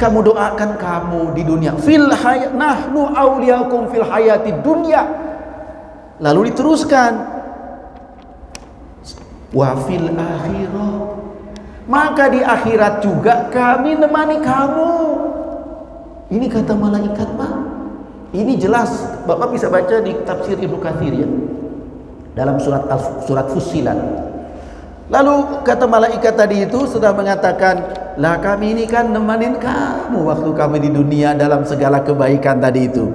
S1: Kamu doakan kamu di dunia. Fil hayat nahnu awliyaukum fil hayati dunya. Lalu diteruskan. Wa fil akhirah. Maka di akhirat juga kami nemani kamu. Ini kata malaikat, Pak. Ini jelas. Bapak bisa baca di tafsir Ibnu Katsir ya. Dalam surat Fussilat. Lalu kata malaikat tadi itu sudah mengatakan, lah kami ini kan nemenin kamu waktu kami di dunia dalam segala kebaikan tadi itu.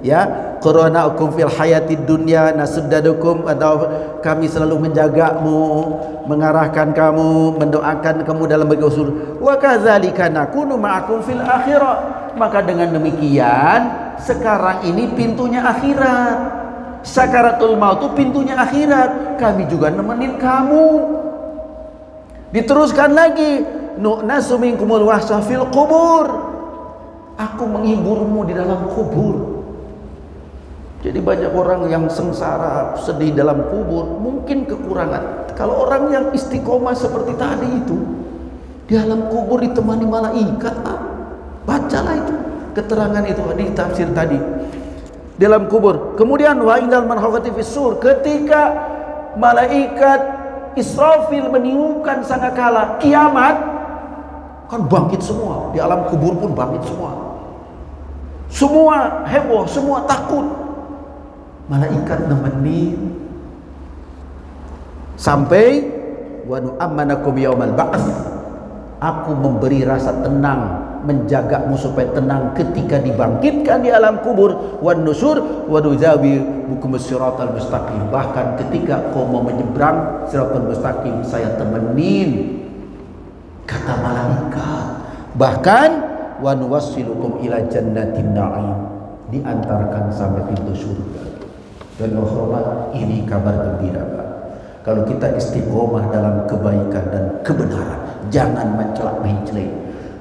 S1: Ya, qara'naukum fil hayatid dunya nasuddadukum, atau kami selalu menjagamu, mengarahkan kamu, mendoakan kamu dalam berbagai usul. Wa kadzalika nakunu ma'akum fil akhirah. Maka dengan demikian sekarang ini pintunya akhirat. Sakaratul maut itu pintunya akhirat. Kami juga nemenin kamu. Diteruskan lagi, nu'nasu minkumul wahsha fil qubur. Aku menghiburmu di dalam kubur. Jadi banyak orang yang sengsara, sedih dalam kubur, mungkin kekurangan. Kalau orang yang istiqomah seperti tadi itu, di dalam kubur ditemani malaikat, bacalah itu keterangan itu di tafsir tadi. Dalam kubur. Kemudian wa indal manhafati fis sur, ketika malaikat Israfil meniupkan sangkakala kiamat, kan bangkit semua, di alam kubur pun bangkit semua. Semua heboh, semua takut. Malaikat nemenin, Sampai wa nu'ammanakum yaumal ba'ts, aku memberi rasa tenang, menjagamu supaya tenang ketika dibangkitkan di alam kubur, wan nusyur wa nuzawirukum siratal mustaqim, bahkan ketika kau mau menyeberang siratal mustaqim saya temenin, kata malaikat. Bahkan wa nuwassilukum ila jannatin na'im, diantarkan sampai pintu surga. Dan hormat, ini kabar gembira, Pak. Kalau kita istiqomah dalam kebaikan dan kebenaran, jangan mencela-mencela,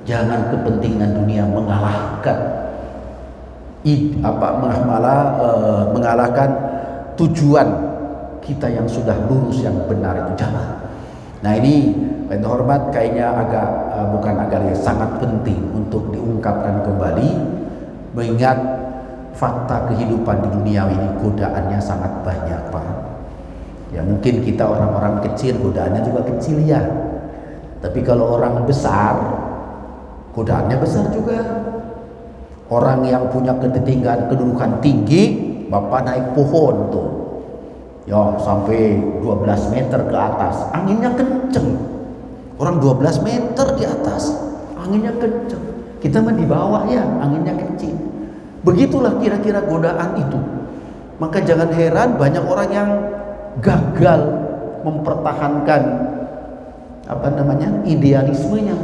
S1: jangan kepentingan dunia mengalahkan tujuan kita yang sudah lurus, yang benar itu jangan. Nah ini yang hormat kayaknya sangat penting untuk diungkapkan kembali, mengingat fakta kehidupan di dunia ini godaannya sangat banyak, Pak. Ya mungkin kita orang-orang kecil godaannya juga kecil ya, tapi kalau orang besar godaannya besar juga. Orang yang punya kedudukan tinggi, bapak naik pohon tuh, ya sampai 12 meter ke atas, anginnya kenceng. Orang 12 meter di atas, anginnya kenceng. Kita mah di bawah ya, anginnya kecil. Begitulah kira-kira godaan itu. Maka jangan heran banyak orang yang gagal mempertahankan idealismenya,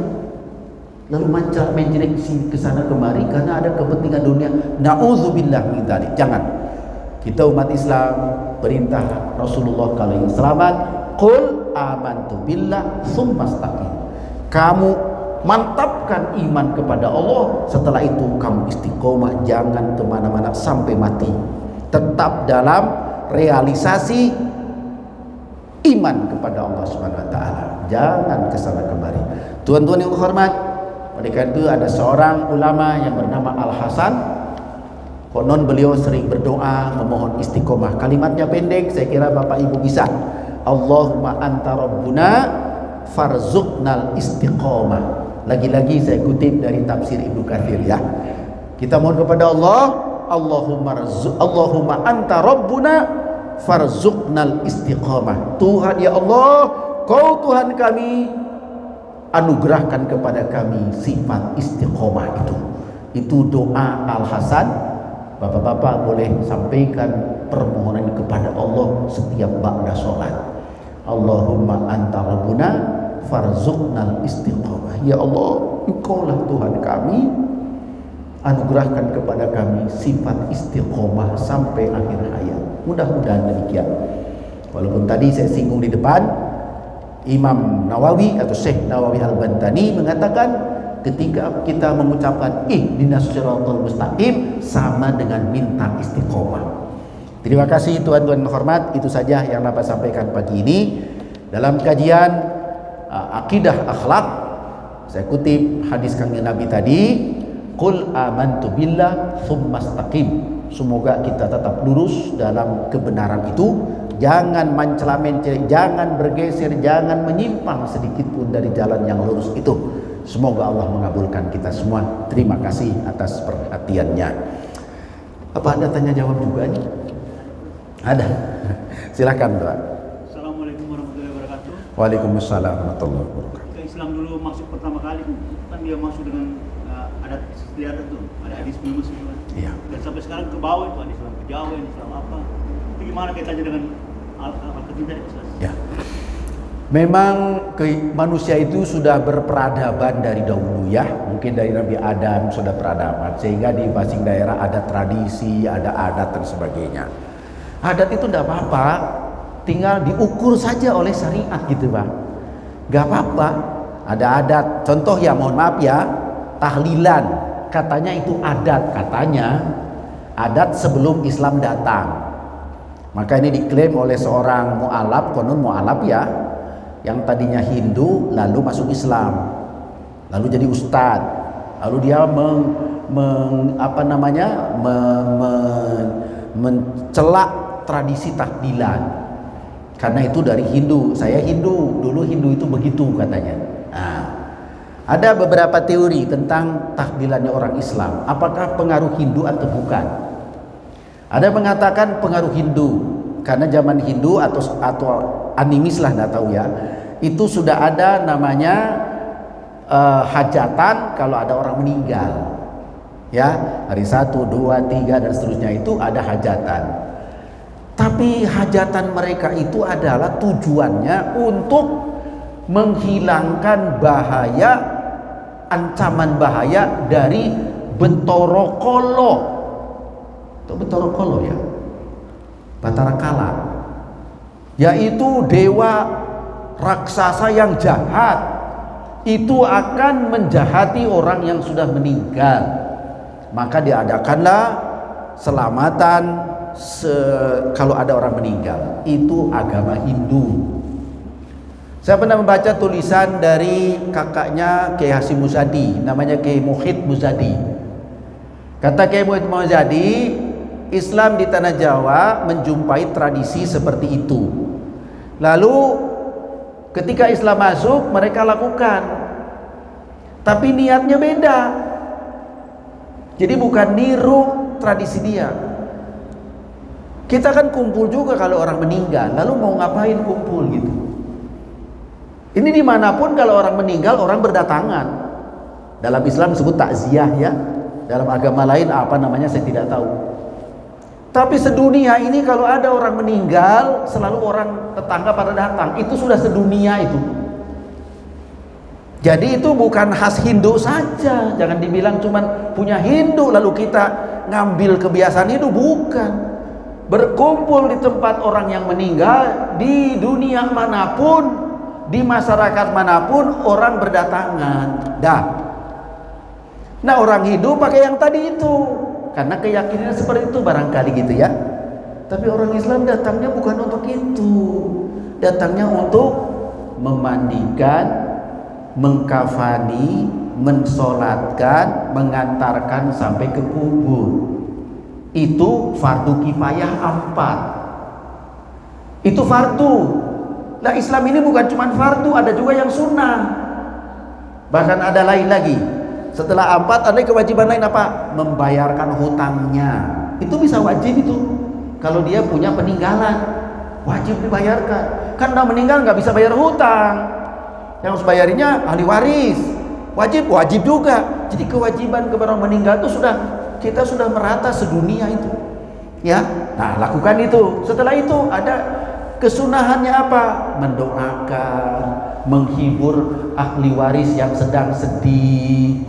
S1: lalu menjelek ke sana kemari karena ada kepentingan dunia. Nauzubillah min dzalik. Jangan. Kita umat Islam perintah Rasulullah kalau selamat, qul amantu billah tsumma istaqim. Kamu mantapkan iman kepada Allah, setelah itu kamu istiqomah, jangan kemana-mana sampai mati. Tetap dalam realisasi iman kepada Allah Subhanahu wa taala. Jangan kesana kemari. Tuan-tuan yang hormat, oleh karena itu ada seorang ulama yang bernama Al-Hasan. Konon beliau sering berdoa memohon istiqomah. Kalimatnya pendek, saya kira Bapak Ibu bisa. Allahumma anta rabbuna farzuqnal istiqomah. Lagi-lagi saya kutip dari tafsir Ibnu Katsir ya. Kita mohon kepada Allah, Allahumma anta rabbuna farzuqnal istiqomah. Tuhan ya Allah, Kau Tuhan kami, anugerahkan kepada kami sifat istiqomah itu. Itu doa Al-Hasan. Bapak-bapak boleh sampaikan permohonan kepada Allah setiap ba'da sholat. Allahumma anta rabbuna farzuqnal istiqomah. Ya Allah, Engkaulah Tuhan kami, anugerahkan kepada kami sifat istiqomah sampai akhir hayat. Mudah-mudahan demikian. Walaupun tadi saya singgung di depan, Imam Nawawi atau Syekh Nawawi Al-Bantani mengatakan ketika kita mengucapkan ihdinas siratal mustaqim sama dengan minta istiqomah. Terima kasih tuan-tuan hormat, itu saja yang dapat sampaikan pagi ini dalam kajian akidah akhlak. Saya kutip hadis kanjeng Nabi tadi, qul amantu billah tsumma istaqim. Semoga kita tetap lurus dalam kebenaran itu, jangan mencela-mencela, jangan bergeser, jangan menyimpang sedikit pun dari jalan yang lurus itu. Semoga Allah mengabulkan kita semua. Terima kasih atas perhatiannya. Apa Anda tanya jawab juga nih? Ada. Silakan, Pak.
S2: Assalamualaikum warahmatullahi wabarakatuh.
S1: Waalaikumsalam warahmatullahi wabarakatuh.
S2: Ke Islam dulu masuk pertama kali kan dia masuk dengan adat istiadat tuh, ada hadis Muslim kan.
S1: Iya.
S2: Dan sampai sekarang ke bawah itu ada Islam Jawa, Islam apa. Itu gimana kaitannya dengan Al-Quran tadi, Ustaz?
S1: Ya. Memang manusia itu sudah berperadaban dari dahulu ya. Mungkin dari Nabi Adam sudah peradaban, sehingga di masing daerah ada tradisi, ada adat dan sebagainya. Adat itu tidak apa-apa, tinggal diukur saja oleh syariat gitu Pak. Gak apa-apa. Ada adat, contoh ya mohon maaf ya, tahlilan, katanya itu adat, katanya adat sebelum Islam datang. Maka ini diklaim oleh seorang mu'alaf, konon mu'alaf ya, yang tadinya Hindu lalu masuk Islam, lalu jadi ustadz, lalu dia mencelak tradisi tahlilan karena itu dari Hindu. Saya Hindu, dulu Hindu itu begitu katanya. Nah, ada beberapa teori tentang tahlilannya orang Islam, apakah pengaruh Hindu atau bukan. Ada yang mengatakan pengaruh Hindu karena zaman Hindu atau animis lah, nggak tahu ya, itu sudah ada namanya hajatan kalau ada orang meninggal, ya, hari 1, 2, 3 dan seterusnya itu ada hajatan. Tapi hajatan mereka itu adalah tujuannya untuk menghilangkan bahaya, ancaman bahaya dari Bentoro Kolo. Itu Bentoro Kolo ya, Batara Kala, yaitu dewa raksasa yang jahat, itu akan menjahati orang yang sudah meninggal. Maka diadakanlah selamatan kalau ada orang meninggal. Itu agama Hindu. Saya pernah membaca tulisan dari kakaknya Kiai Hasyim Muzadi, namanya Kiai Muhyiddin Muzadi. Kata Kiai Muhyiddin Muzadi, Islam di tanah Jawa menjumpai tradisi seperti itu. Lalu ketika Islam masuk, mereka lakukan, tapi niatnya beda. Jadi bukan niru tradisi dia. Kita kan kumpul juga kalau orang meninggal, lalu mau ngapain kumpul gitu. Ini dimanapun kalau orang meninggal, orang berdatangan. Dalam Islam disebut takziah ya. Dalam agama lain apa namanya saya tidak tahu. Tapi sedunia ini kalau ada orang meninggal, selalu orang tetangga pada datang. Itu sudah sedunia itu. Jadi itu bukan khas Hindu saja. Jangan dibilang cuman punya Hindu lalu kita ngambil kebiasaan itu, bukan. Berkumpul di tempat orang yang meninggal, di dunia manapun, di masyarakat manapun orang berdatangan. Nah, orang Hindu pakai yang tadi itu karena keyakinannya seperti itu barangkali gitu ya. Tapi orang Islam datangnya bukan untuk itu. Datangnya untuk memandikan, mengkafani, mensolatkan, mengantarkan sampai ke kubur. Itu fardu kifayah 4. Itu fardu. Nah, Islam ini bukan cuma fardu, ada juga yang sunnah. Bahkan ada lain lagi. Setelah 4 ada kewajiban lain apa? Membayarkan hutangnya. Itu bisa wajib itu. Kalau dia punya peninggalan, wajib dibayarkan. Kan udah meninggal nggak bisa bayar hutang. Yang harus bayarinya ahli waris. Wajib juga. Jadi kewajiban kepada orang meninggal itu kita sudah merata sedunia itu. Ya. Nah, lakukan itu. Setelah itu ada kesunahannya apa? Mendoakan, menghibur ahli waris yang sedang sedih.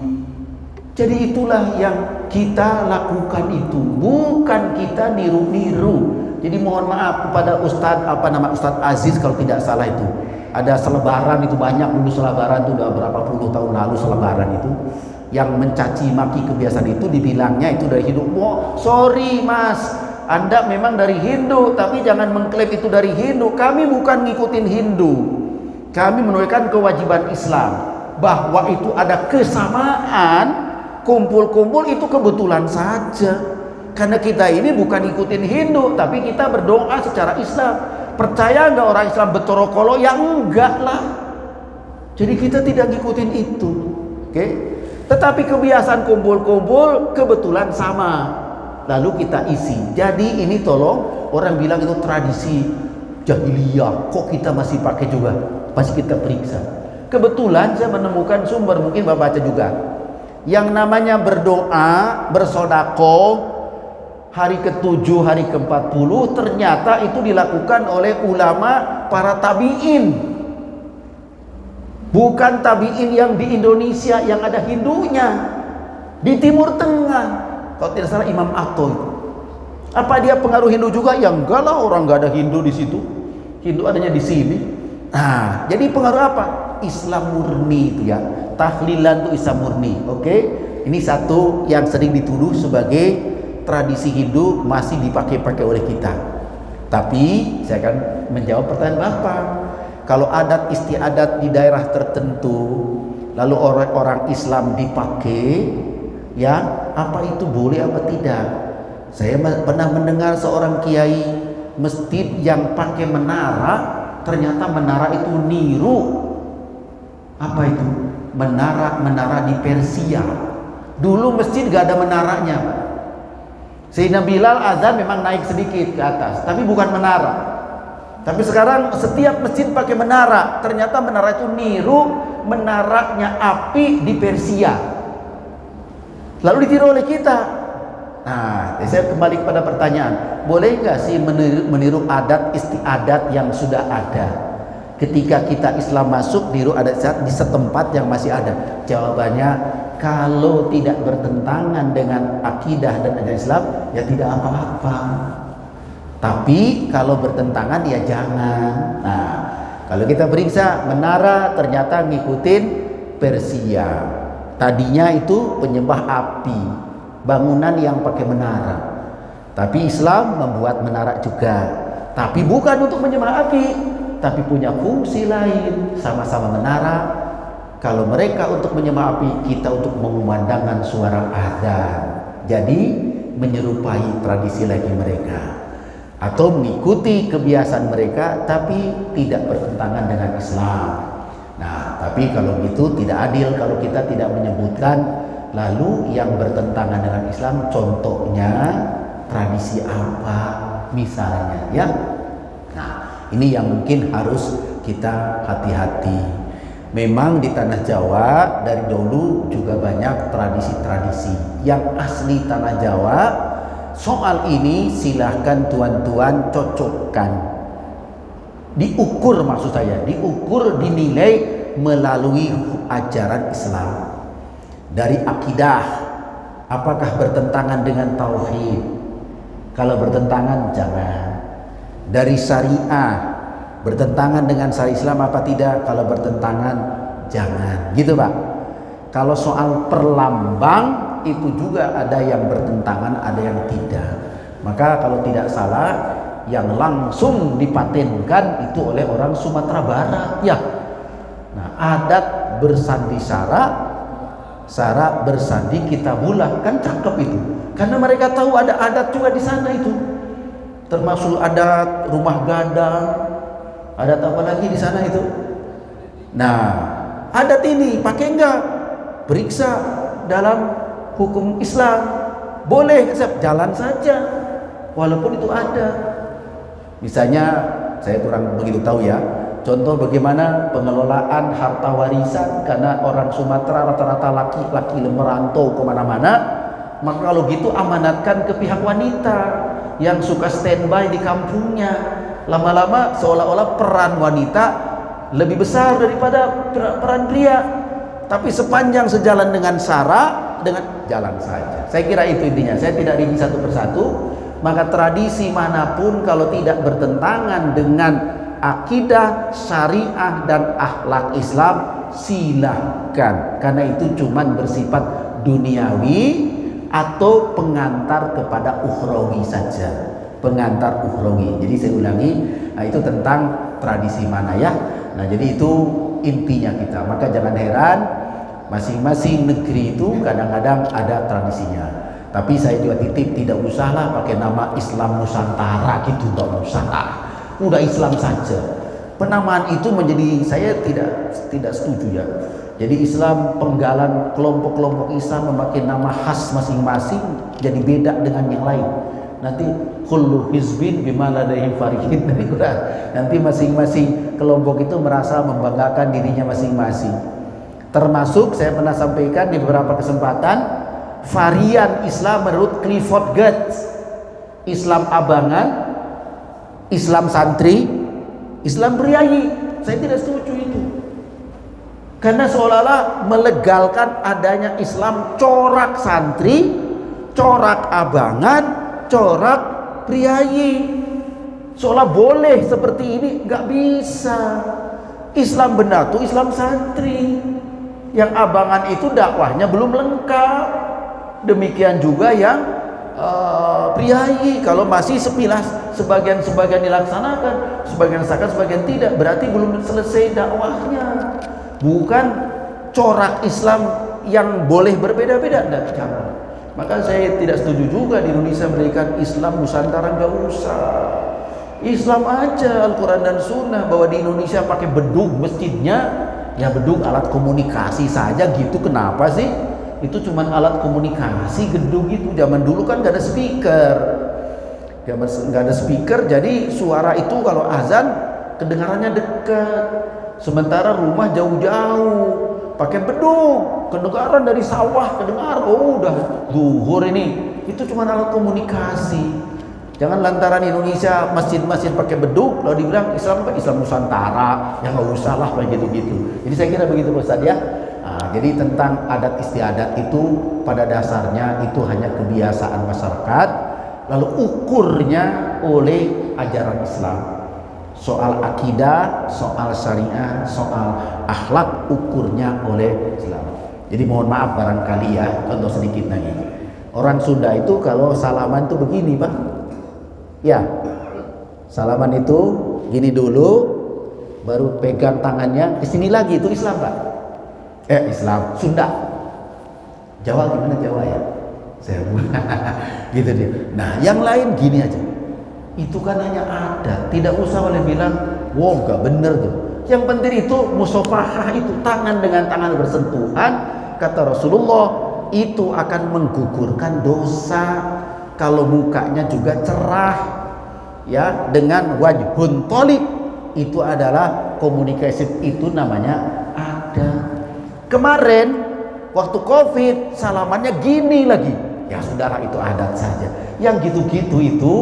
S1: Jadi itulah yang kita lakukan itu, bukan kita niru-niru. Jadi mohon maaf kepada Ustadz Aziz kalau tidak salah itu. Ada selebaran itu banyak dulu, selebaran itu udah berapa puluh tahun lalu selebaran itu yang mencaci maki kebiasaan itu, dibilangnya itu dari Hindu. Oh, sorry Mas, Anda memang dari Hindu, tapi jangan mengklaim itu dari Hindu. Kami bukan ngikutin Hindu. Kami menunaikan kewajiban Islam. Bahwa itu ada kesamaan, kumpul-kumpul itu kebetulan saja. Karena kita ini bukan ngikutin Hindu, tapi kita berdoa secara Islam. Percaya nggak orang Islam betorokolo? Ya enggak lah. Jadi kita tidak ngikutin itu. Oke? Tetapi kebiasaan kumpul-kumpul kebetulan sama. Lalu kita isi. Jadi ini tolong, orang bilang itu tradisi jahiliyah, kok kita masih pakai juga? Pasti kita periksa. Kebetulan saya menemukan sumber, mungkin Bapak baca juga, yang namanya berdoa, bersodako hari ke-7, hari ke-40 ternyata itu dilakukan oleh ulama para tabi'in. Bukan tabi'in yang di Indonesia yang ada Hindunya, di Timur Tengah. Kalau tidak salah Imam Atto itu. Apa dia pengaruh Hindu juga? Ya enggak lah, orang enggak ada Hindu di situ. Hindu adanya di sini. Nah, jadi pengaruh apa? Islam murni itu ya. Tahlilan itu Islam murni. Oke? Ini satu yang sering dituduh sebagai tradisi Hindu masih dipakai-pakai oleh kita. Tapi saya akan menjawab pertanyaan Bapak. Kalau adat istiadat di daerah tertentu lalu orang-orang Islam dipakai, ya, apa itu boleh apa tidak? Saya pernah mendengar seorang kiai masjid yang pakai menara, ternyata menara itu niru apa itu? Menara di Persia. Dulu masjid gak ada menaranya. Sayyidina Bilal azan memang naik sedikit ke atas, tapi bukan menara. Tapi sekarang setiap masjid pakai menara. Ternyata menara itu niru menaranya api di Persia. Lalu ditiru oleh kita. Nah, saya kembali kepada pertanyaan, boleh nggak sih meniru adat istiadat yang sudah ada? Ketika kita Islam masuk, niru adat istiadat di setempat yang masih ada. Jawabannya, kalau tidak bertentangan dengan akidah dan ajaran Islam, ya tidak apa-apa. Tapi kalau bertentangan, ya jangan. Nah, kalau kita periksa menara ternyata ngikutin Persia. Tadinya itu penyembah api, bangunan yang pakai menara. Tapi Islam membuat menara juga, tapi bukan untuk menyembah api, tapi punya fungsi lain. Sama-sama menara. Kalau mereka untuk menyembah api, kita untuk mengumandangkan suara azan. Jadi menyerupai tradisi lagi mereka, atau mengikuti kebiasaan mereka, tapi tidak bertentangan dengan Islam. Nah, tapi kalau gitu tidak adil kalau kita tidak menyebutkan. Lalu yang bertentangan dengan Islam, contohnya tradisi apa misalnya, ya. Nah, ini yang mungkin harus kita hati-hati. Memang di tanah Jawa dari dulu juga banyak tradisi-tradisi. Yang asli tanah Jawa, soal ini silahkan tuan-tuan cocokkan. Diukur, maksud saya, diukur, dinilai melalui ajaran Islam. Dari akidah, apakah bertentangan dengan tauhid? Kalau bertentangan, jangan. Dari syariah, bertentangan dengan syariat Islam apa tidak? Kalau bertentangan, jangan. Gitu Pak. Kalau soal perlambang, itu juga ada yang bertentangan, ada yang tidak. Maka kalau tidak salah, yang langsung dipatenkan itu oleh orang Sumatera Barat, ya. Nah, adat bersandi sara bersandi kitabullah, kan cakep itu. Karena mereka tahu ada adat juga di sana itu. Termasuk adat rumah gadang, adat apa lagi di sana itu. Nah, adat ini pakai enggak? Periksa dalam hukum Islam. Boleh, jalan saja. Walaupun itu ada. Misalnya, saya kurang begitu tahu ya. Contoh bagaimana pengelolaan harta warisan, karena orang Sumatera rata-rata laki-laki merantau kemana-mana. Maka kalau gitu amanatkan ke pihak wanita yang suka standby di kampungnya. Lama-lama seolah-olah peran wanita lebih besar daripada peran pria. Tapi sepanjang sejalan dengan syara, dengan jalan saja. Saya kira itu intinya. Saya tidak rinci satu persatu. Maka tradisi manapun kalau tidak bertentangan dengan akidah, syariah, dan akhlak Islam, silahkan. Karena itu cuman bersifat duniawi atau pengantar kepada ukhrawi saja. Pengantar ukhrawi. Jadi saya ulangi, nah itu tentang tradisi mana ya. Nah jadi itu intinya kita. Maka jangan heran, masing-masing negeri itu kadang-kadang ada tradisinya. Tapi saya juga titip, tidak usahlah pakai nama Islam Nusantara gitu, nggak usah. Udah Islam saja. Penamaan itu menjadi, saya tidak setuju ya. Jadi Islam, penggalan kelompok-kelompok Islam memakai nama khas masing-masing, jadi beda dengan yang lain. Nanti kullu hizbin bima ladaihim farihin dari Quran. Nanti masing-masing kelompok itu merasa membanggakan dirinya masing-masing. Termasuk saya pernah sampaikan di beberapa kesempatan, varian Islam menurut Clifford Geertz. Islam abangan, Islam santri, Islam priayi. Saya tidak setuju itu. Karena seolah-olah melegalkan adanya Islam corak santri, corak abangan, corak priayi. Seolah boleh seperti ini, nggak bisa. Islam benar tuh Islam santri. Yang abangan itu dakwahnya belum lengkap. Demikian juga yang priayi, kalau masih sebagian dilaksanakan, sebagian tidak, berarti belum selesai dakwahnya. Bukan corak Islam yang boleh berbeda-beda, jangan. Maka saya tidak setuju juga di Indonesia memberikan Islam Nusantara, nggak usah. Islam aja, Al-Quran dan Sunnah. Bahwa di Indonesia pakai bedug masjidnya, ya bedug alat komunikasi saja gitu, kenapa sih? itu cuman alat komunikasi gedung itu. Zaman dulu kan gak ada speaker, gak ada speaker, jadi suara itu kalau azan kedengarannya dekat. Sementara rumah jauh-jauh, pakai beduk, kedengaran dari sawah, kedengaran, oh udah zuhur ini. Itu cuma alat komunikasi. Jangan lantaran Indonesia masjid-masjid pakai beduk lalu dibilang Islam apa? Islam Nusantara, ya nggak usah lah kayak gitu-gitu. Jadi saya kira begitu Pak Ustadz ya. Nah, jadi tentang adat istiadat itu pada dasarnya itu hanya kebiasaan masyarakat, lalu ukurnya oleh ajaran Islam. Soal akidah, soal syariah, soal akhlak ukurnya oleh Islam. Jadi mohon maaf barangkali ya, contoh sedikit lagi. Orang Sunda itu kalau salaman itu begini Pak. Ya, salaman itu gini dulu, baru pegang tangannya ke sini lagi, itu Islam Pak. Islam, Sunda. Jawa gimana Jawa ya? Saya gitu dia. Nah, yang lain gini aja. Itu kan hanya ada, tidak usah oleh bilang, wow gak bener tuh. Yang penting itu musafahah, itu tangan dengan tangan bersentuhan, kata Rasulullah, itu akan menggugurkan dosa. Kalau mukanya juga cerah, ya, dengan wajhun thalib, itu adalah komunikasi, itu namanya ada. Kemarin waktu Covid salamannya gini lagi, ya saudara itu adat saja. Yang gitu-gitu itu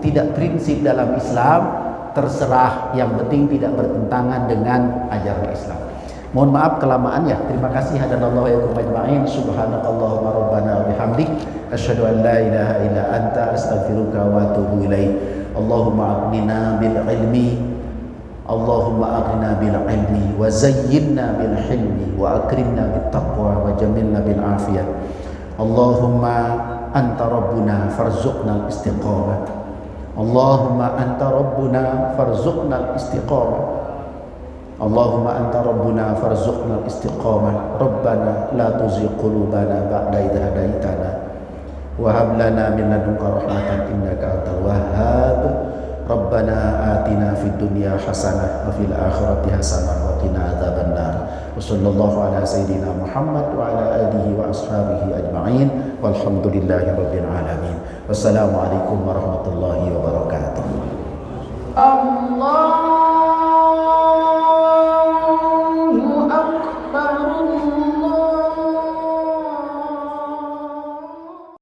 S1: tidak prinsip dalam Islam, terserah, yang penting tidak bertentangan dengan ajaran Islam. Mohon maaf kelamaan ya. Terima kasih hadanallahu ya kum ajma'in. Subhanakallahumma rabbana wa bihamdik asyhadu an la ilaha illa anta astaghfiruka wa atubu ilaik. Allahumma aghnina bil ilmi, Allahumma aghnina bil ilmi wa zayyinna bil hilmi wa akrimna bit taqwa wa jamilna bil afiyah. Allahumma anta rabbuna farzuqna al istiqamah. Allahumma anta rabbuna farzuqna al istiqamah. Allahumma anta rabbuna farzuqna al-istiqamah. Rabbana la tuzigh qulubana ba'da idh hadaitana wa hab lana min ladunka rahmatan innaka antal wahhab. Rabbana atina fid dunya hasanah wa fil akhirati hasanah wa qina adzabannar. Wa sallallahu ala sayidina Muhammad wa ala alihi wa ashabihi ajma'in walhamdulillahi rabbil alamin. Wassalamu alaikum warahmatullahi wabarakatuh.
S3: Allah